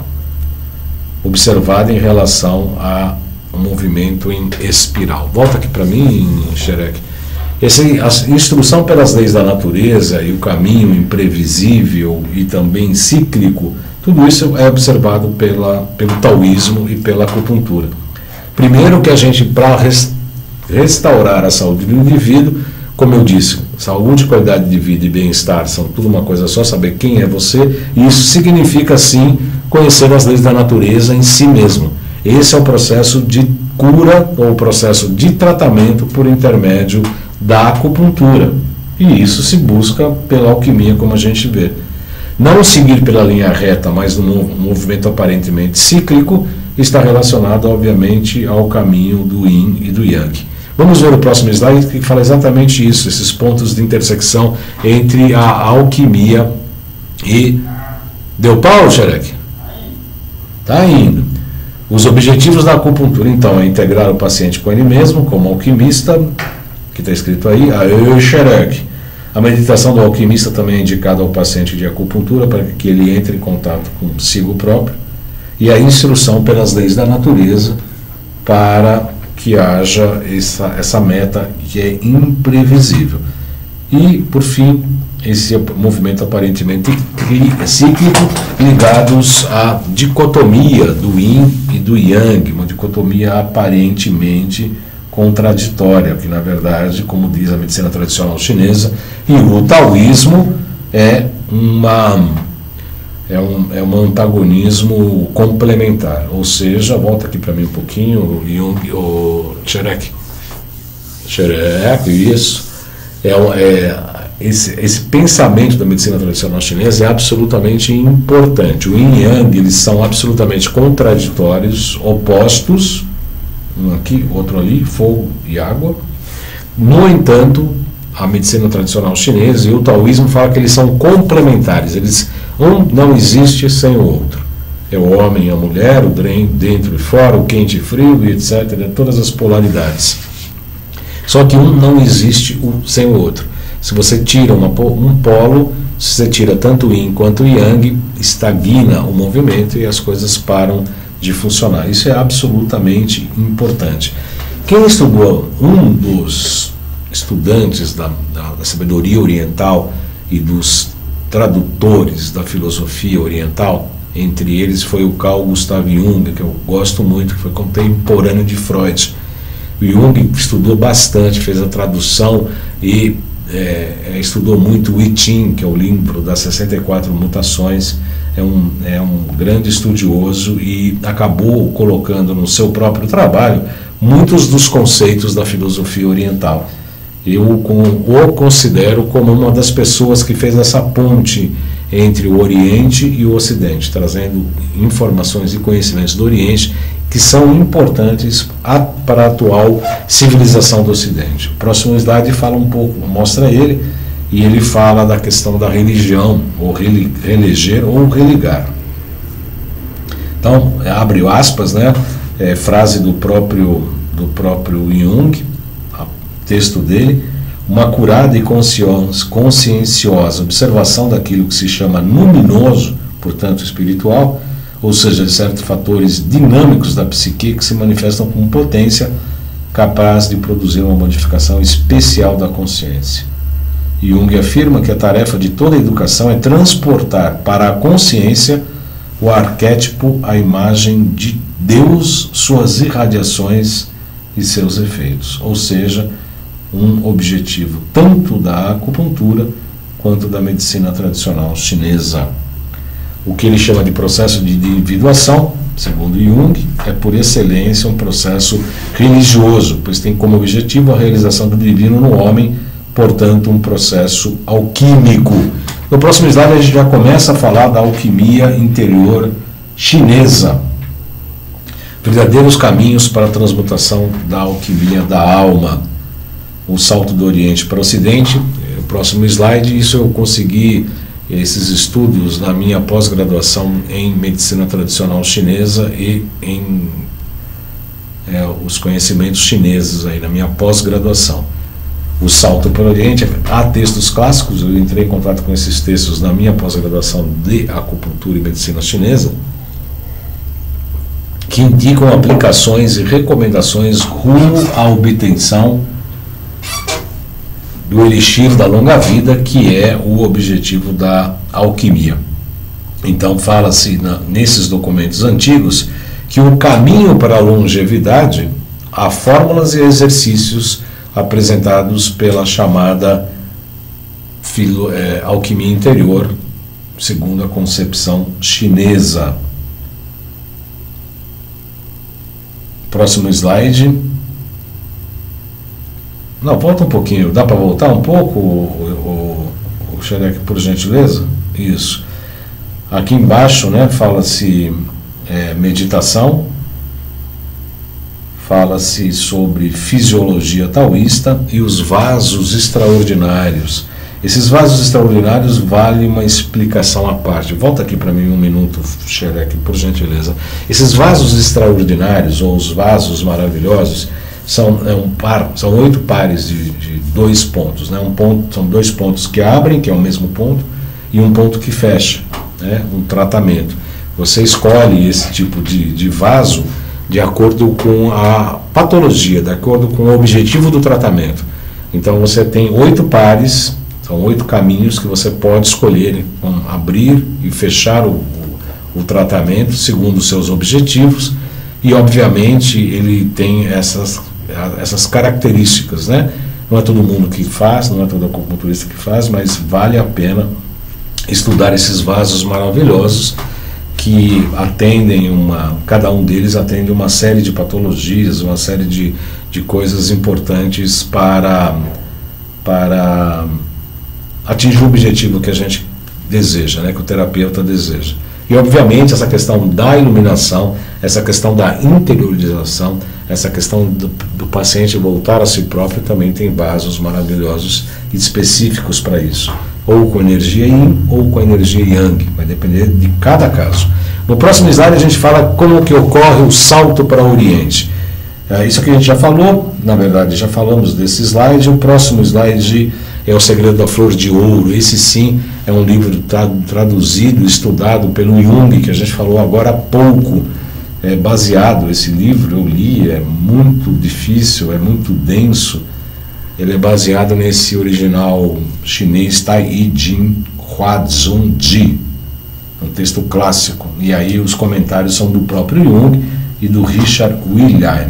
observado em relação ao movimento em espiral. Volta aqui para mim, Xerec. A instrução pelas leis da natureza e o caminho imprevisível e também cíclico, tudo isso é observado pelo taoísmo e pela acupuntura. Primeiro que a gente, para restaurar a saúde do indivíduo, como eu disse, saúde, qualidade de vida e bem-estar são tudo uma coisa só, saber quem é você, e isso significa, sim, conhecer as leis da natureza em si mesmo. Esse é o processo de cura ou o processo de tratamento por intermédio da acupuntura. E isso se busca pela alquimia, como a gente vê. Não seguir pela linha reta, mas no movimento aparentemente cíclico, está relacionado, obviamente, ao caminho do Yin e do Yang. Vamos ver o próximo slide, que fala exatamente isso, esses pontos de intersecção entre a alquimia e... Deu pau, Xerec? Está indo. Os objetivos da acupuntura, então, é integrar o paciente com ele mesmo, como alquimista, que está escrito aí, Xerec. A meditação do alquimista também é indicada ao paciente de acupuntura, para que ele entre em contato consigo próprio, e a instrução pelas leis da natureza, para que haja essa meta que é imprevisível. E, por fim, esse movimento aparentemente cíclico, ligados à dicotomia do Yin e do Yang, uma dicotomia aparentemente contraditória, que na verdade, como diz a medicina tradicional chinesa, e o taoísmo é um antagonismo complementar. Ou seja, volta aqui para mim um pouquinho, o Xerec, isso, esse pensamento da medicina tradicional chinesa é absolutamente importante. O Yin e Yang, eles são absolutamente contraditórios, opostos, um aqui, outro ali, fogo e água. No entanto, a medicina tradicional chinesa e o taoísmo falam que eles são complementares, um não existe sem o outro. É o homem e a mulher, o dentro e fora, o quente e frio, e etc., todas as polaridades. Só que um não existe sem o outro. Se você tira um polo, se você tira tanto o Yin quanto o Yang, estagna o movimento e as coisas param de funcionar. Isso é absolutamente importante. Quem estudou, um dos estudantes da sabedoria oriental e dos tradutores da filosofia oriental, entre eles foi o Carl Gustav Jung, que eu gosto muito, que foi contemporâneo de Freud. O Jung estudou bastante, fez a tradução e estudou muito o I Ching, que é o livro das 64 mutações. É um grande estudioso e acabou colocando no seu próprio trabalho muitos dos conceitos da filosofia oriental. Eu o considero como uma das pessoas que fez essa ponte entre o Oriente e o Ocidente, trazendo informações e conhecimentos do Oriente que são importantes para a atual civilização do Ocidente. O próximo slide fala um pouco, mostra ele, e ele fala da questão da religião, ou religer ou religar. Então, abre aspas, né? Frase do próprio Jung, texto dele: uma curada e conscienciosa observação daquilo que se chama luminoso, portanto espiritual, ou seja, de certos fatores dinâmicos da psique que se manifestam com potência capaz de produzir uma modificação especial da consciência. Jung afirma que a tarefa de toda a educação é transportar para a consciência o arquétipo, a imagem de Deus, suas irradiações e seus efeitos, ou seja, um objetivo tanto da acupuntura quanto da medicina tradicional chinesa. O que ele chama de processo de individuação, segundo Jung, é por excelência um processo religioso, pois tem como objetivo a realização do divino no homem, portanto um processo alquímico. No próximo slide a gente já começa a falar da alquimia interior chinesa. Verdadeiros caminhos para a transmutação da alquimia da alma. O salto do Oriente para o Ocidente. O próximo slide, isso eu consegui esses estudos na minha pós-graduação em medicina tradicional chinesa e em os conhecimentos chineses aí na minha pós-graduação. O salto para o Oriente, há textos clássicos, eu entrei em contato com esses textos na minha pós-graduação de acupuntura e medicina chinesa, que indicam aplicações e recomendações rumo à obtenção do elixir da longa vida, que é o objetivo da alquimia. Então fala-se nesses documentos antigos que o caminho para a longevidade há fórmulas e exercícios apresentados pela chamada alquimia interior, segundo a concepção chinesa. Próximo slide. Não, volta um pouquinho. Dá para voltar um pouco, o Xerec, por gentileza? Isso. Aqui embaixo, né, fala-se meditação, fala-se sobre fisiologia taoísta e os vasos extraordinários. Esses vasos extraordinários valem uma explicação à parte. Volta aqui para mim um minuto, Xerec, por gentileza. Esses vasos extraordinários, ou os vasos maravilhosos, são 8 pares de 2 pontos, né? São 2 pontos que abrem, que é o mesmo ponto, e um ponto que fecha, né? Um tratamento. Você escolhe esse tipo de vaso de acordo com a patologia, de acordo com o objetivo do tratamento. Então você tem 8 pares, são 8 caminhos que você pode escolher, abrir e fechar o tratamento segundo os seus objetivos, e obviamente ele tem essas características, né? Não é todo mundo que faz, não é todo acupunturista que faz, mas vale a pena estudar esses vasos maravilhosos que atendem cada um deles atende uma série de patologias, uma série de coisas importantes para atingir o objetivo que a gente deseja, né? Que o terapeuta deseja. E obviamente essa questão da iluminação, essa questão da interiorização, essa questão do paciente voltar a si próprio, também tem vasos maravilhosos específicos para isso, ou com energia Yin ou com energia Yang, vai depender de cada caso. No próximo slide a gente fala como que ocorre o salto para o Oriente. Isso que a gente já falou, na verdade já falamos desse slide. O próximo slide é O Segredo da Flor de Ouro. Esse sim é um livro traduzido, estudado pelo Jung, que a gente falou agora há pouco. É baseado, esse livro eu li, é muito difícil, é muito denso. Ele é baseado nesse original chinês Tai I Ching Hua Zun Ji, um texto clássico. E aí os comentários são do próprio Jung e do Richard William.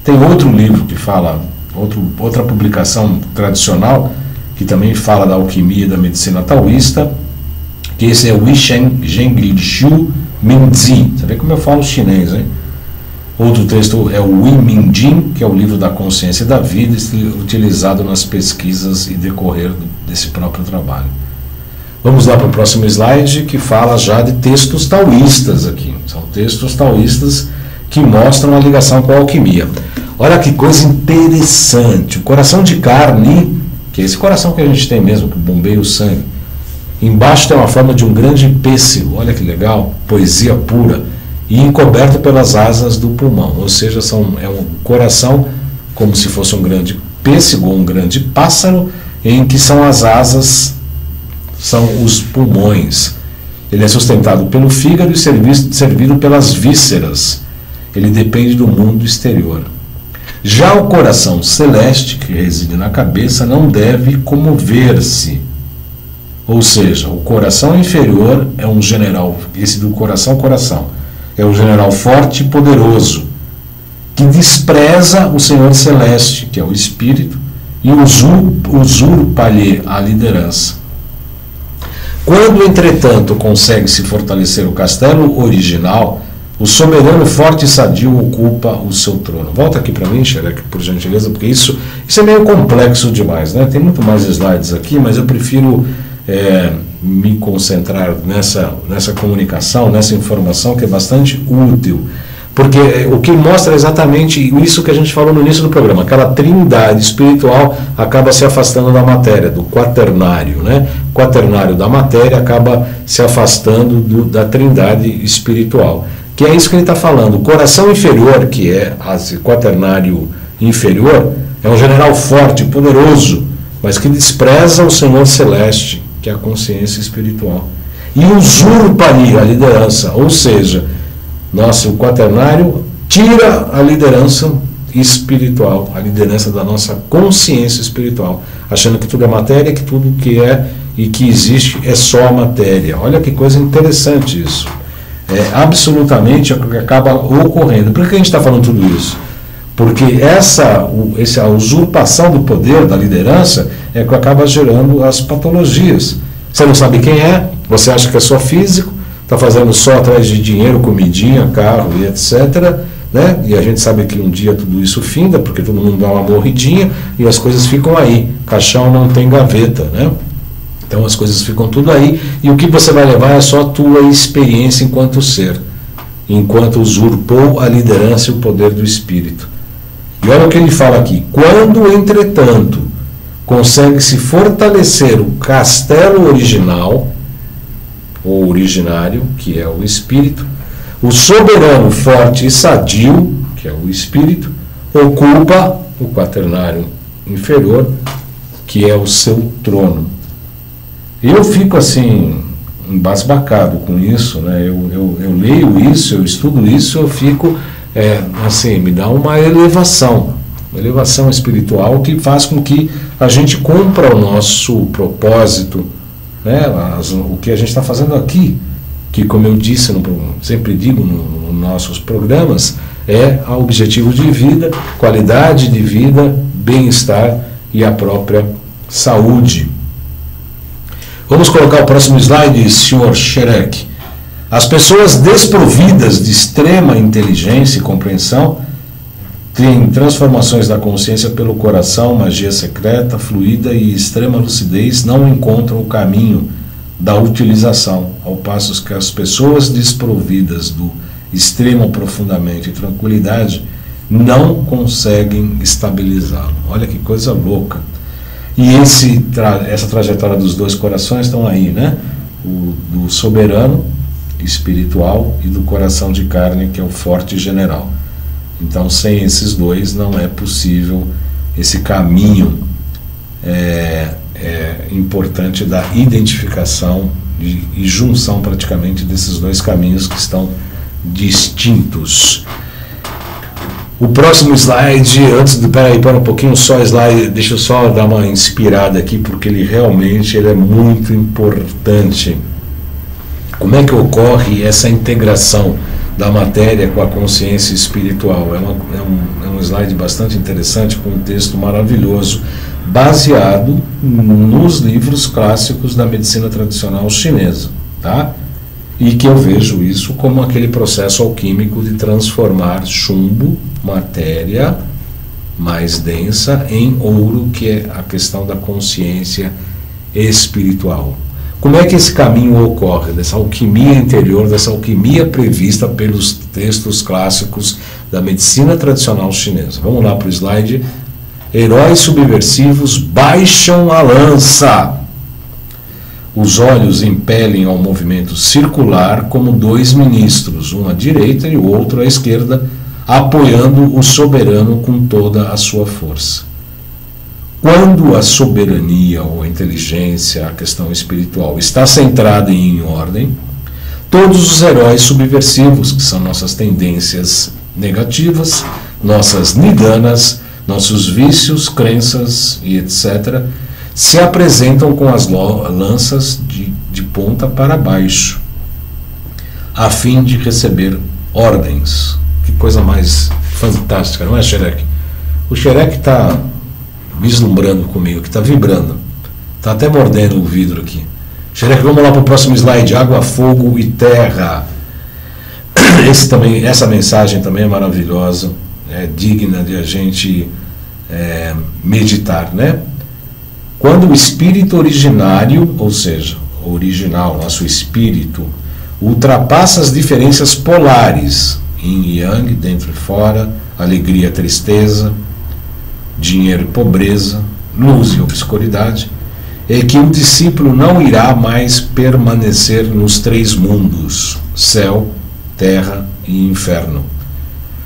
Tem outro livro que fala, outra publicação tradicional, que também fala da alquimia e da medicina taoísta, que esse é o Wisheng Zhenglixiu Minzi. Você vê como eu falo chinês, hein? Outro texto é o Yin Minjin, que é o livro da consciência e da vida, utilizado nas pesquisas e decorrer desse próprio trabalho. Vamos lá para o próximo slide, que fala já de textos taoístas aqui. São textos taoístas que mostram a ligação com a alquimia. Olha que coisa interessante. O coração de carne, que é esse coração que a gente tem mesmo, que bombeia o sangue, embaixo tem uma forma de um grande pêssego. Olha que legal, poesia pura. E encoberto pelas asas do pulmão. Ou seja, é um coração como se fosse um grande pêssego ou um grande pássaro, em que são as asas, são os pulmões. Ele é sustentado pelo fígado e servido pelas vísceras. Ele depende do mundo exterior. Já o coração celeste, que reside na cabeça, não deve comover-se. Ou seja, o coração inferior é um general, esse do coração, é um general forte e poderoso, que despreza o Senhor Celeste, que é o Espírito, e usurpa-lhe a liderança. Quando, entretanto, consegue se fortalecer o castelo original, o soberano forte e sadio ocupa o seu trono. Volta aqui para mim, Xerec, por gentileza, porque isso é meio complexo demais, né? Tem muito mais slides aqui, mas eu prefiro me concentrar nessa comunicação, nessa informação que é bastante útil. Porque o que mostra exatamente isso que a gente falou no início do programa, aquela trindade espiritual acaba se afastando da matéria, do quaternário, né? O quaternário da matéria acaba se afastando da trindade espiritual. Que é isso que ele está falando. O coração inferior, que é esse quaternário inferior, é um general forte, poderoso, mas que despreza o Senhor Celeste, que é a consciência espiritual, e usurpa-lhe a liderança, ou seja, o quaternário tira a liderança espiritual, a liderança da nossa consciência espiritual, achando que tudo é matéria, que tudo que é e que existe é só matéria. Olha que coisa interessante isso. É absolutamente o que acaba ocorrendo. Por que a gente está falando tudo isso? Porque a usurpação do poder, da liderança, é que acaba gerando as patologias. Você não sabe quem é, você acha que é só físico, está fazendo só atrás de dinheiro, comidinha, carro e etc. Né? E a gente sabe que um dia tudo isso finda, porque todo mundo dá uma morridinha e as coisas ficam aí. Caixão não tem gaveta, né? Então as coisas ficam tudo aí, e o que você vai levar é só a tua experiência enquanto ser, enquanto usurpou a liderança e o poder do Espírito. E olha o que ele fala aqui: quando, entretanto, consegue-se fortalecer o castelo original, ou originário, que é o Espírito, o soberano forte e sadio, que é o Espírito, ocupa o quaternário inferior, que é o seu trono. Eu fico assim, embasbacado com isso, né? Eu leio isso, eu estudo isso, eu fico, assim, me dá uma elevação espiritual que faz com que a gente cumpra o nosso propósito, né? O que a gente está fazendo aqui, que, como eu disse, sempre digo nos nossos programas, é o objetivo de vida, qualidade de vida, bem-estar e a própria saúde. Vamos colocar o próximo slide, Sr. Xerec. As pessoas desprovidas de extrema inteligência e compreensão têm transformações da consciência pelo coração, magia secreta, fluida e extrema lucidez, não encontram o caminho da utilização, ao passo que as pessoas desprovidas do extremo aprofundamento e tranquilidade não conseguem estabilizá-lo. Olha que coisa louca. E essa trajetória dos dois corações estão aí, né? Do soberano espiritual e do coração de carne, que é o forte general. Então, sem esses dois não é possível esse caminho importante da identificação e junção praticamente desses dois caminhos que estão distintos. O próximo slide, para um pouquinho só slide, deixa eu só dar uma inspirada aqui, porque ele realmente é muito importante. Como é que ocorre essa integração da matéria com a consciência espiritual? É um slide bastante interessante, com um texto maravilhoso, baseado nos livros clássicos da medicina tradicional chinesa, tá? E que eu vejo isso como aquele processo alquímico de transformar chumbo, matéria mais densa, em ouro, que é a questão da consciência espiritual. Como é que esse caminho ocorre, dessa alquimia interior, dessa alquimia prevista pelos textos clássicos da medicina tradicional chinesa? Vamos lá para o slide. Heróis subversivos baixam a lança. Os olhos impelem ao movimento circular como dois ministros, um à direita e o outro à esquerda, apoiando o soberano com toda a sua força. Quando a soberania ou a inteligência, a questão espiritual, está centrada em ordem, todos os heróis subversivos, que são nossas tendências negativas, nossas nidanas, nossos vícios, crenças e etc., se apresentam com as lanças de ponta para baixo, a fim de receber ordens. Que coisa mais fantástica, não é, Xerec? O Xerec está vislumbrando comigo, que está vibrando, está até mordendo o vidro aqui. Xerec, vamos lá para o próximo slide. Água, fogo e terra. Essa mensagem também é maravilhosa, é digna de a gente meditar, né? Quando o espírito originário, ou seja, o original, nosso espírito, ultrapassa as diferenças polares, yin e yang, dentro e fora, alegria e tristeza, dinheiro e pobreza, luz e obscuridade, é que o discípulo não irá mais permanecer nos três mundos, céu, terra e inferno.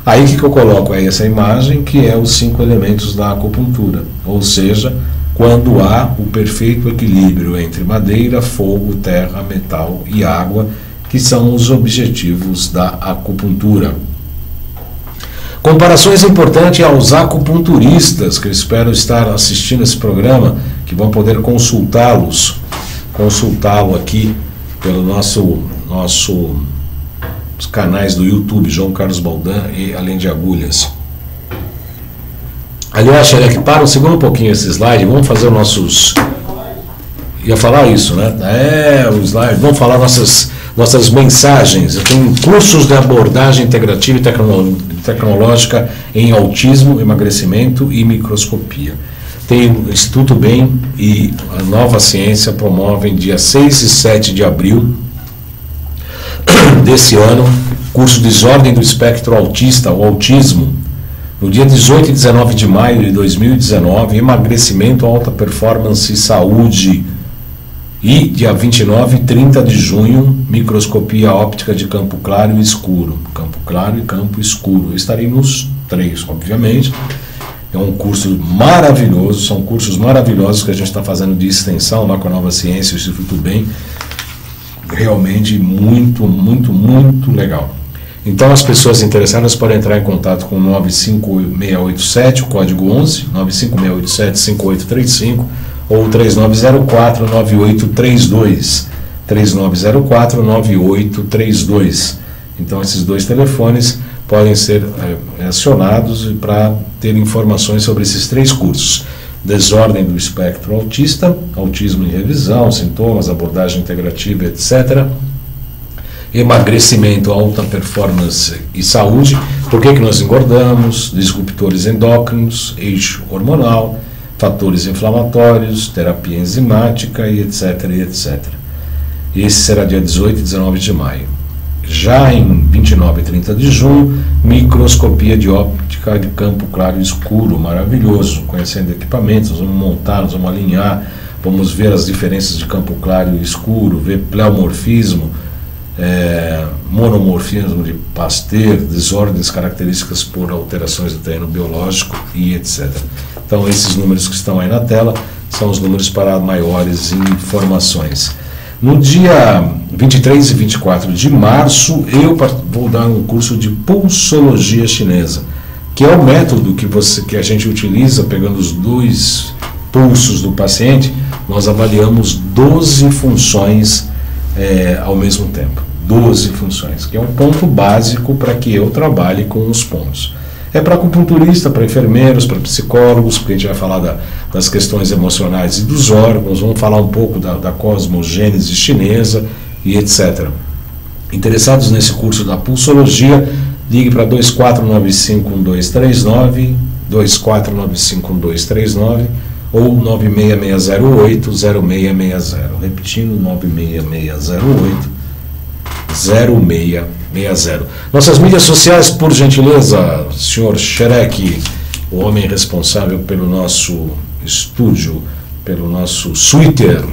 Aí que eu coloco aí essa imagem, que é os 5 elementos da acupuntura, ou seja, quando há o perfeito equilíbrio entre madeira, fogo, terra, metal e água, que são os objetivos da acupuntura. Comparações importantes aos acupunturistas, que eu espero estar assistindo esse programa, que vão poder consultá-lo aqui pelo os canais do YouTube, João Carlos Baldan e Além de Agulhas. Aliás, Xerec, segura um pouquinho esse slide, vamos fazer os nossos... Ia falar isso, né? O slide, vamos falar nossas mensagens. Eu tenho cursos de abordagem integrativa e tecnológica em autismo, emagrecimento e microscopia. Tem o Instituto Bem e a Nova Ciência promovem dia 6 e 7 de abril desse ano, curso Desordem do Espectro Autista, o autismo. No dia 18 e 19 de maio de 2019, emagrecimento, alta performance e saúde. E dia 29 e 30 de junho, microscopia óptica de campo claro e escuro. Campo claro e campo escuro. Eu estarei nos 3, obviamente. É um curso maravilhoso, são cursos maravilhosos que a gente está fazendo de extensão lá com a Nova Ciência e o Instituto Bem. Realmente muito, muito, muito legal. Então as pessoas interessadas podem entrar em contato com 95687, o código 11, 95687-5835, ou 3904-9832, 3904-9832. Então esses dois telefones podem ser acionados para ter informações sobre esses 3 cursos: Desordem do Espectro Autista, Autismo em Revisão, Sintomas, Abordagem Integrativa, etc. Emagrecimento, Alta Performance e Saúde, por que nós engordamos, disruptores endócrinos, eixo hormonal, fatores inflamatórios, terapia enzimática e etc, e etc. Esse será dia 18 e 19 de maio. Já em 29 e 30 de junho, microscopia de óptica de campo claro e escuro, maravilhoso, conhecendo equipamentos, nós vamos montar, nós vamos alinhar, vamos ver as diferenças de campo claro e escuro, ver pleomorfismo, monomorfismo de Pasteur, desordens características por alterações do terreno biológico e etc. Então, esses números que estão aí na tela são os números para maiores informações. No dia 23 e 24 de março, eu vou dar um curso de pulsologia chinesa, que é o método que a gente utiliza, pegando os 2 pulsos do paciente, nós avaliamos 12 funções ao mesmo tempo. 12 funções, que é um ponto básico para que eu trabalhe com os pontos. É para acupunturista, para enfermeiros, para psicólogos, porque a gente vai falar das questões emocionais e dos órgãos, vamos falar um pouco da cosmogênese chinesa e etc. Interessados nesse curso da pulsologia, ligue para 2495-1239, 2495-1239 ou 96608-0660. Repetindo, 96608-0660. Nossas mídias sociais, por gentileza, senhor Xerec, o homem responsável pelo nosso estúdio, pelo nosso Twitter,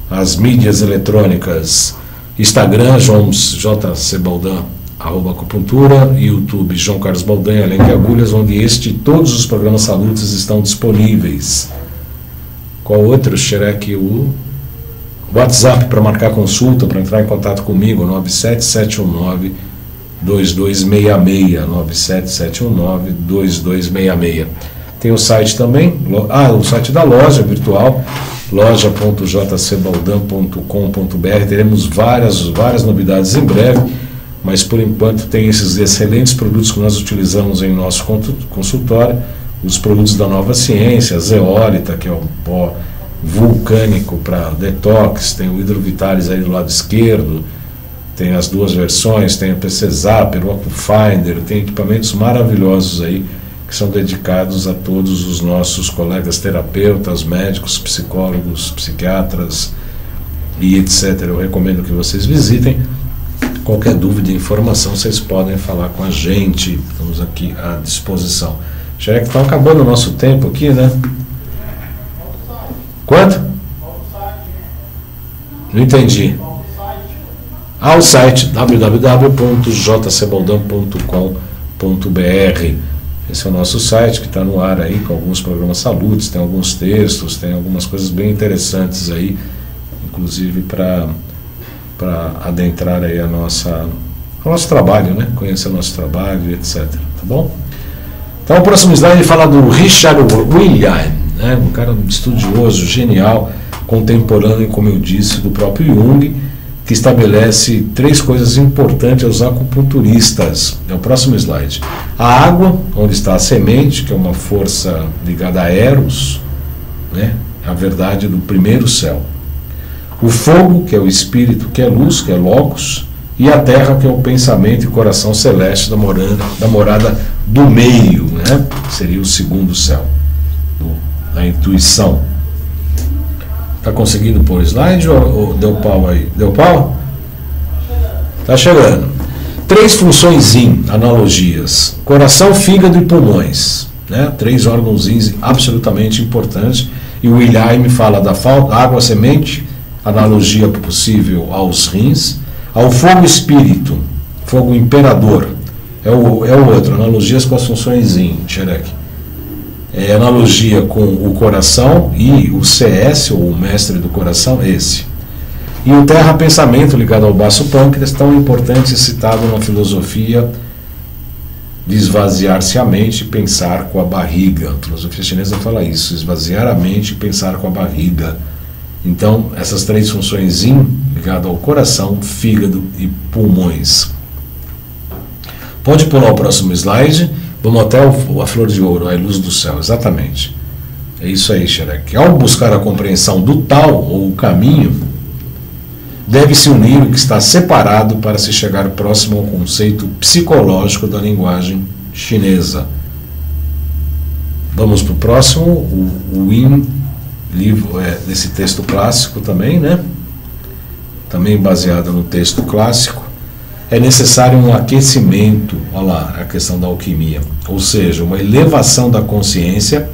as mídias eletrônicas, Instagram, JC Baldan, @acupuntura, YouTube, João Carlos Baldan, além de agulhas, onde este e todos os programas salutos estão disponíveis. Qual outro, Xerec? O WhatsApp para marcar consulta, para entrar em contato comigo, 97719-2266, 97719-2266. Tem o site também, o site da loja virtual, loja.jcbaldan.com.br. Teremos várias novidades em breve, mas por enquanto tem esses excelentes produtos que nós utilizamos em nosso consultório, os produtos da Nova Ciência, a Zeólita, que é um pó vulcânico para detox, tem o Hidrovitalis aí do lado esquerdo, tem as 2 versões, tem o PC Zapper, o AcuFinder, tem equipamentos maravilhosos aí que são dedicados a todos os nossos colegas terapeutas, médicos, psicólogos, psiquiatras e etc. Eu recomendo que vocês visitem. Qualquer dúvida e informação, vocês podem falar com a gente, estamos aqui à disposição. Já que está acabando o nosso tempo aqui, né? Quanto? Não entendi. O site www.jcbaldan.com.br. Esse é o nosso site que está no ar aí, com alguns programas salutos, tem alguns textos, tem algumas coisas bem interessantes aí, inclusive para adentrar aí o nosso trabalho, né? Conhecer o nosso trabalho, etc. Tá bom? Então, o próximo slide fala do Richard William, né? Um cara estudioso, genial, contemporâneo, como eu disse, do próprio Jung, que estabelece 3 coisas importantes aos acupunturistas. É o próximo slide. A água, onde está a semente, que é uma força ligada a Eros, né? A verdade do primeiro céu. O fogo, que é o espírito, que é luz, que é logos, e a terra, que é o pensamento e coração celeste da morada do meio, né? Seria o segundo céu, da intuição. Está conseguindo pôr o slide ou deu pau aí? Deu pau? Está chegando. 3 funções analogias: coração, fígado e pulmões, né? 3 órgãos absolutamente importantes. E o William fala da água, semente, analogia possível aos rins, ao fogo espírito, fogo imperador, é o outro, analogias com as funções Xerec. Analogia com o coração e o CS, ou o mestre do coração, esse. E o terra pensamento, ligado ao baço pâncreas, tão importante e citado na filosofia de esvaziar-se a mente e pensar com a barriga. A filosofia chinesa fala isso, esvaziar a mente e pensar com a barriga. Então, essas 3 funções ligadas ao coração, fígado e pulmões. Pode pular o próximo slide. Vamos até a flor de ouro, a luz do céu, exatamente. É isso aí, Xerec. Ao buscar a compreensão do tal, ou o caminho, deve-se unir o que está separado para se chegar próximo ao conceito psicológico da linguagem chinesa. Vamos para o próximo, o Yin, livro desse texto clássico também, né? Também baseado no texto clássico. É necessário um aquecimento, olha lá, a questão da alquimia, ou seja, uma elevação da consciência,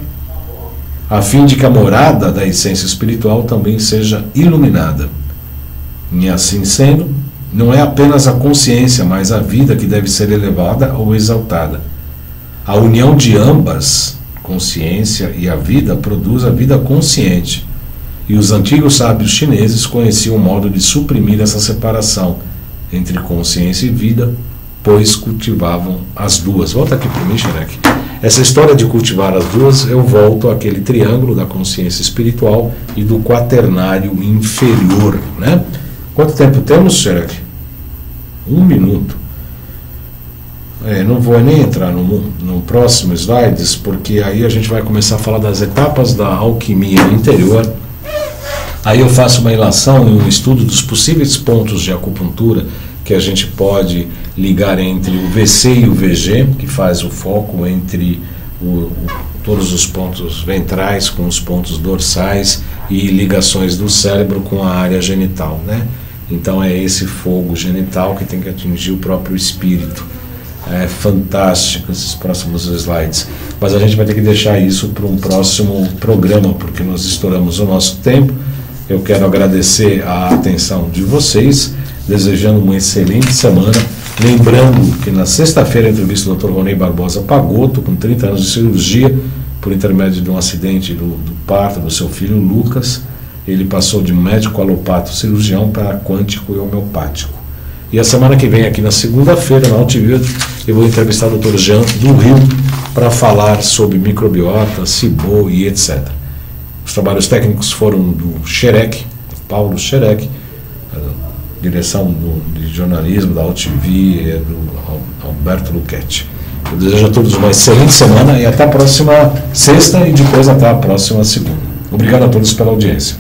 a fim de que a morada da essência espiritual também seja iluminada. E assim sendo, Não é apenas a consciência, mas a vida que deve ser elevada ou exaltada. A união de ambas, consciência e a vida, produz a vida consciente. E os antigos sábios chineses conheciam o modo de suprimir essa separação entre consciência e vida, pois cultivavam as duas. Volta aqui para mim, Xerec. Essa história de cultivar as duas, eu volto àquele triângulo da consciência espiritual e do quaternário inferior, né? Quanto tempo temos, Xerec? 1 minuto. Não vou nem entrar no próximo slides, porque aí a gente vai começar a falar das etapas da alquimia interior. Aí eu faço uma ilação e um estudo dos possíveis pontos de acupuntura que a gente pode ligar entre o VC e o VG, que faz o foco entre todos os pontos ventrais com os pontos dorsais e ligações do cérebro com a área genital, né? Então é esse fogo genital que tem que atingir o próprio espírito. É fantástico esses próximos slides, mas a gente vai ter que deixar isso para um próximo programa, porque nós estouramos o nosso tempo. Eu quero agradecer a atenção de vocês, desejando uma excelente semana. Lembrando que na sexta-feira a entrevista do Dr. Ronei Barbosa Pagotto, com 30 anos de cirurgia, por intermédio de um acidente do parto do seu filho Lucas. Ele passou de médico alopato cirurgião para quântico e homeopático. E a semana que vem, aqui na segunda-feira, na Altivia, eu vou entrevistar o Dr. Jean do Rio para falar sobre microbiota, SIBO e etc. Os trabalhos técnicos foram do Xerec, Paulo Xerec, direção de jornalismo da Altivia, do Alberto Luchetti. Eu desejo a todos uma excelente semana e até a próxima sexta e depois até a próxima segunda. Obrigado a todos pela audiência.